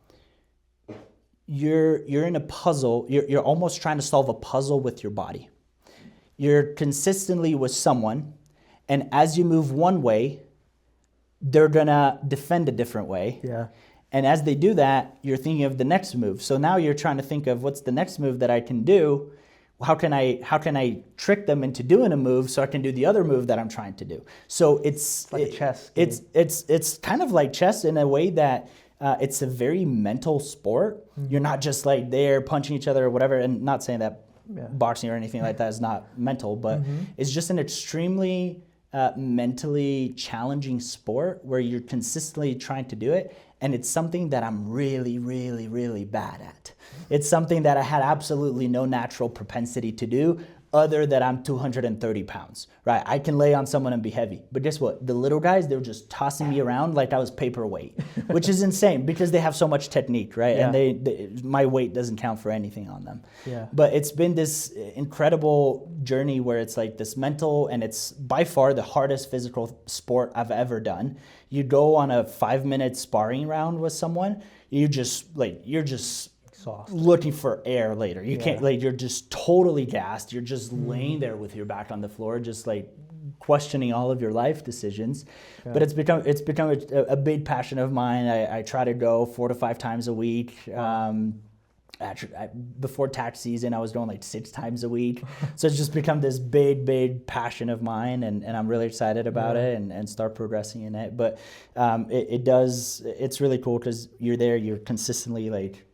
you're in a puzzle. You're almost trying to solve a puzzle with your body. You're consistently with someone, and as you move one way, they're gonna defend a different way. Yeah. And as they do that, you're thinking of the next move. So now you're trying to think of what's the next move that I can do? How can I trick them into doing a move so I can do the other move that I'm trying to do? So it's like chess. It's kind of like chess in a way that it's a very mental sport. You're not just there punching each other or whatever, and not saying that boxing or anything like that is not mental, but it's just an extremely mentally challenging sport where you're consistently trying to do it. And it's something that I'm really, really, really bad at. It's something that I had absolutely no natural propensity to do, other than I'm 230 pounds, right? I can lay on someone and be heavy. But guess what? The little guys, they were just tossing me around like I was paperweight, which is insane because they have so much technique, right? Yeah. And my weight doesn't count for anything on them. Yeah. But it's been this incredible journey where it's like this mental, and it's by far the hardest physical sport I've ever done. You go on a 5-minute sparring round with someone, you're just Exhausted. looking for air later. You can't, like, you're just totally gassed. You're just laying there with your back on the floor, just like questioning all of your life decisions. Yeah. But it's become a big passion of mine. I try to go 4 to 5 times a week. Before tax season, I was going like 6 times a week. So it's just become this big passion of mine, and I'm really excited about it and start progressing in it. But it's really cool because you're there, you're consistently like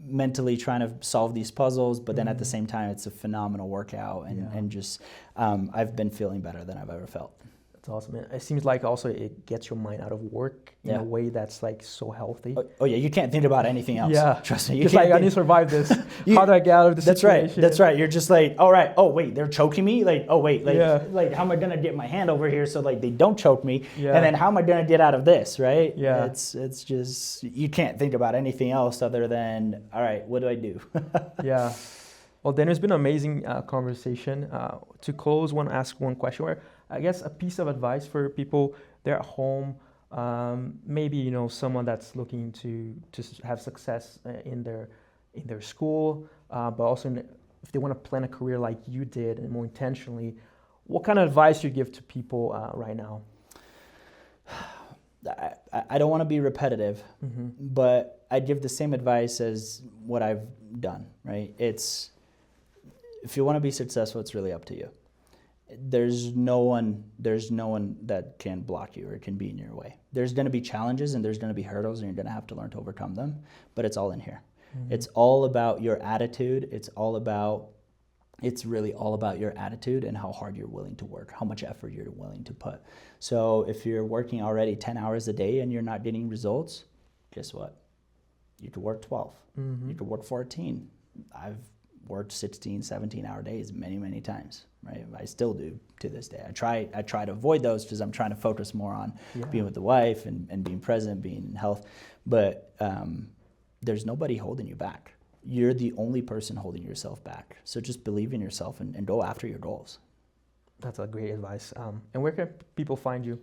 mentally trying to solve these puzzles, but then at the same time, it's a phenomenal workout, and just I've been feeling better than I've ever felt. That's awesome. It seems like also it gets your mind out of work in a way that's like so healthy. Oh yeah, you can't think about anything else. Yeah, trust me. Just like, I need to survive this. How do I get out of this situation? That's right. You're just like, all right. Oh wait, they're choking me. Like, oh wait, like how am I gonna get my hand over here so like they don't choke me? Yeah. And then how am I gonna get out of this? Right? Yeah. It's just, you can't think about anything else other than, all right, what do I do? Yeah. Well, then it's been an amazing conversation. To close, I want to ask one question, where I guess a piece of advice for people, they're at home, maybe someone that's looking to have success in their school, but also if they want to plan a career like you did and more intentionally, what kind of advice you give to people right now? I don't want to be repetitive, but I'd give the same advice as what I've done, right? If you want to be successful, it's really up to you. There's no one that can block you or can be in your way. There's going to be challenges and there's going to be hurdles, and you're going to have to learn to overcome them, but it's all in here. It's all about your attitude. It's really all about your attitude and how hard you're willing to work, how much effort you're willing to put. So if you're working already 10 hours a day and you're not getting results, guess what? You could work 12. You could work 14. I've worked 16, 17-hour days many times, right? I still do to this day. I try to avoid those because I'm trying to focus more on being with the wife and being present, being in health. But there's nobody holding you back. You're the only person holding yourself back. So just believe in yourself and go after your goals. That's a great advice. And where can people find you?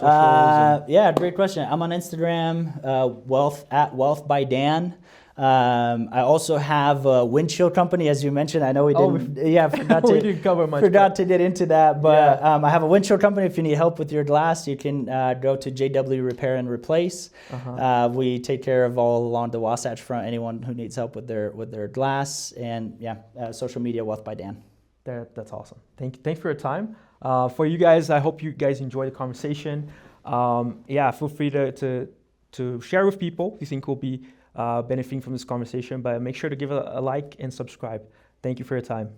Yeah, great question. I'm on Instagram, Wealth by Dan. I also have a windshield company, as you mentioned. I know we didn't. We didn't cover much. Forgot to get into that, but I have a windshield company. If you need help with your glass, you can go to JW Repair and Replace. We take care of all along the Wasatch Front. Anyone who needs help with their glass, and social media, Wealth by Dan. That's awesome. Thanks for your time. For you guys, I hope you guys enjoy the conversation. Feel free to share with people you think will be benefiting from this conversation, but make sure to give a like and subscribe. Thank you for your time.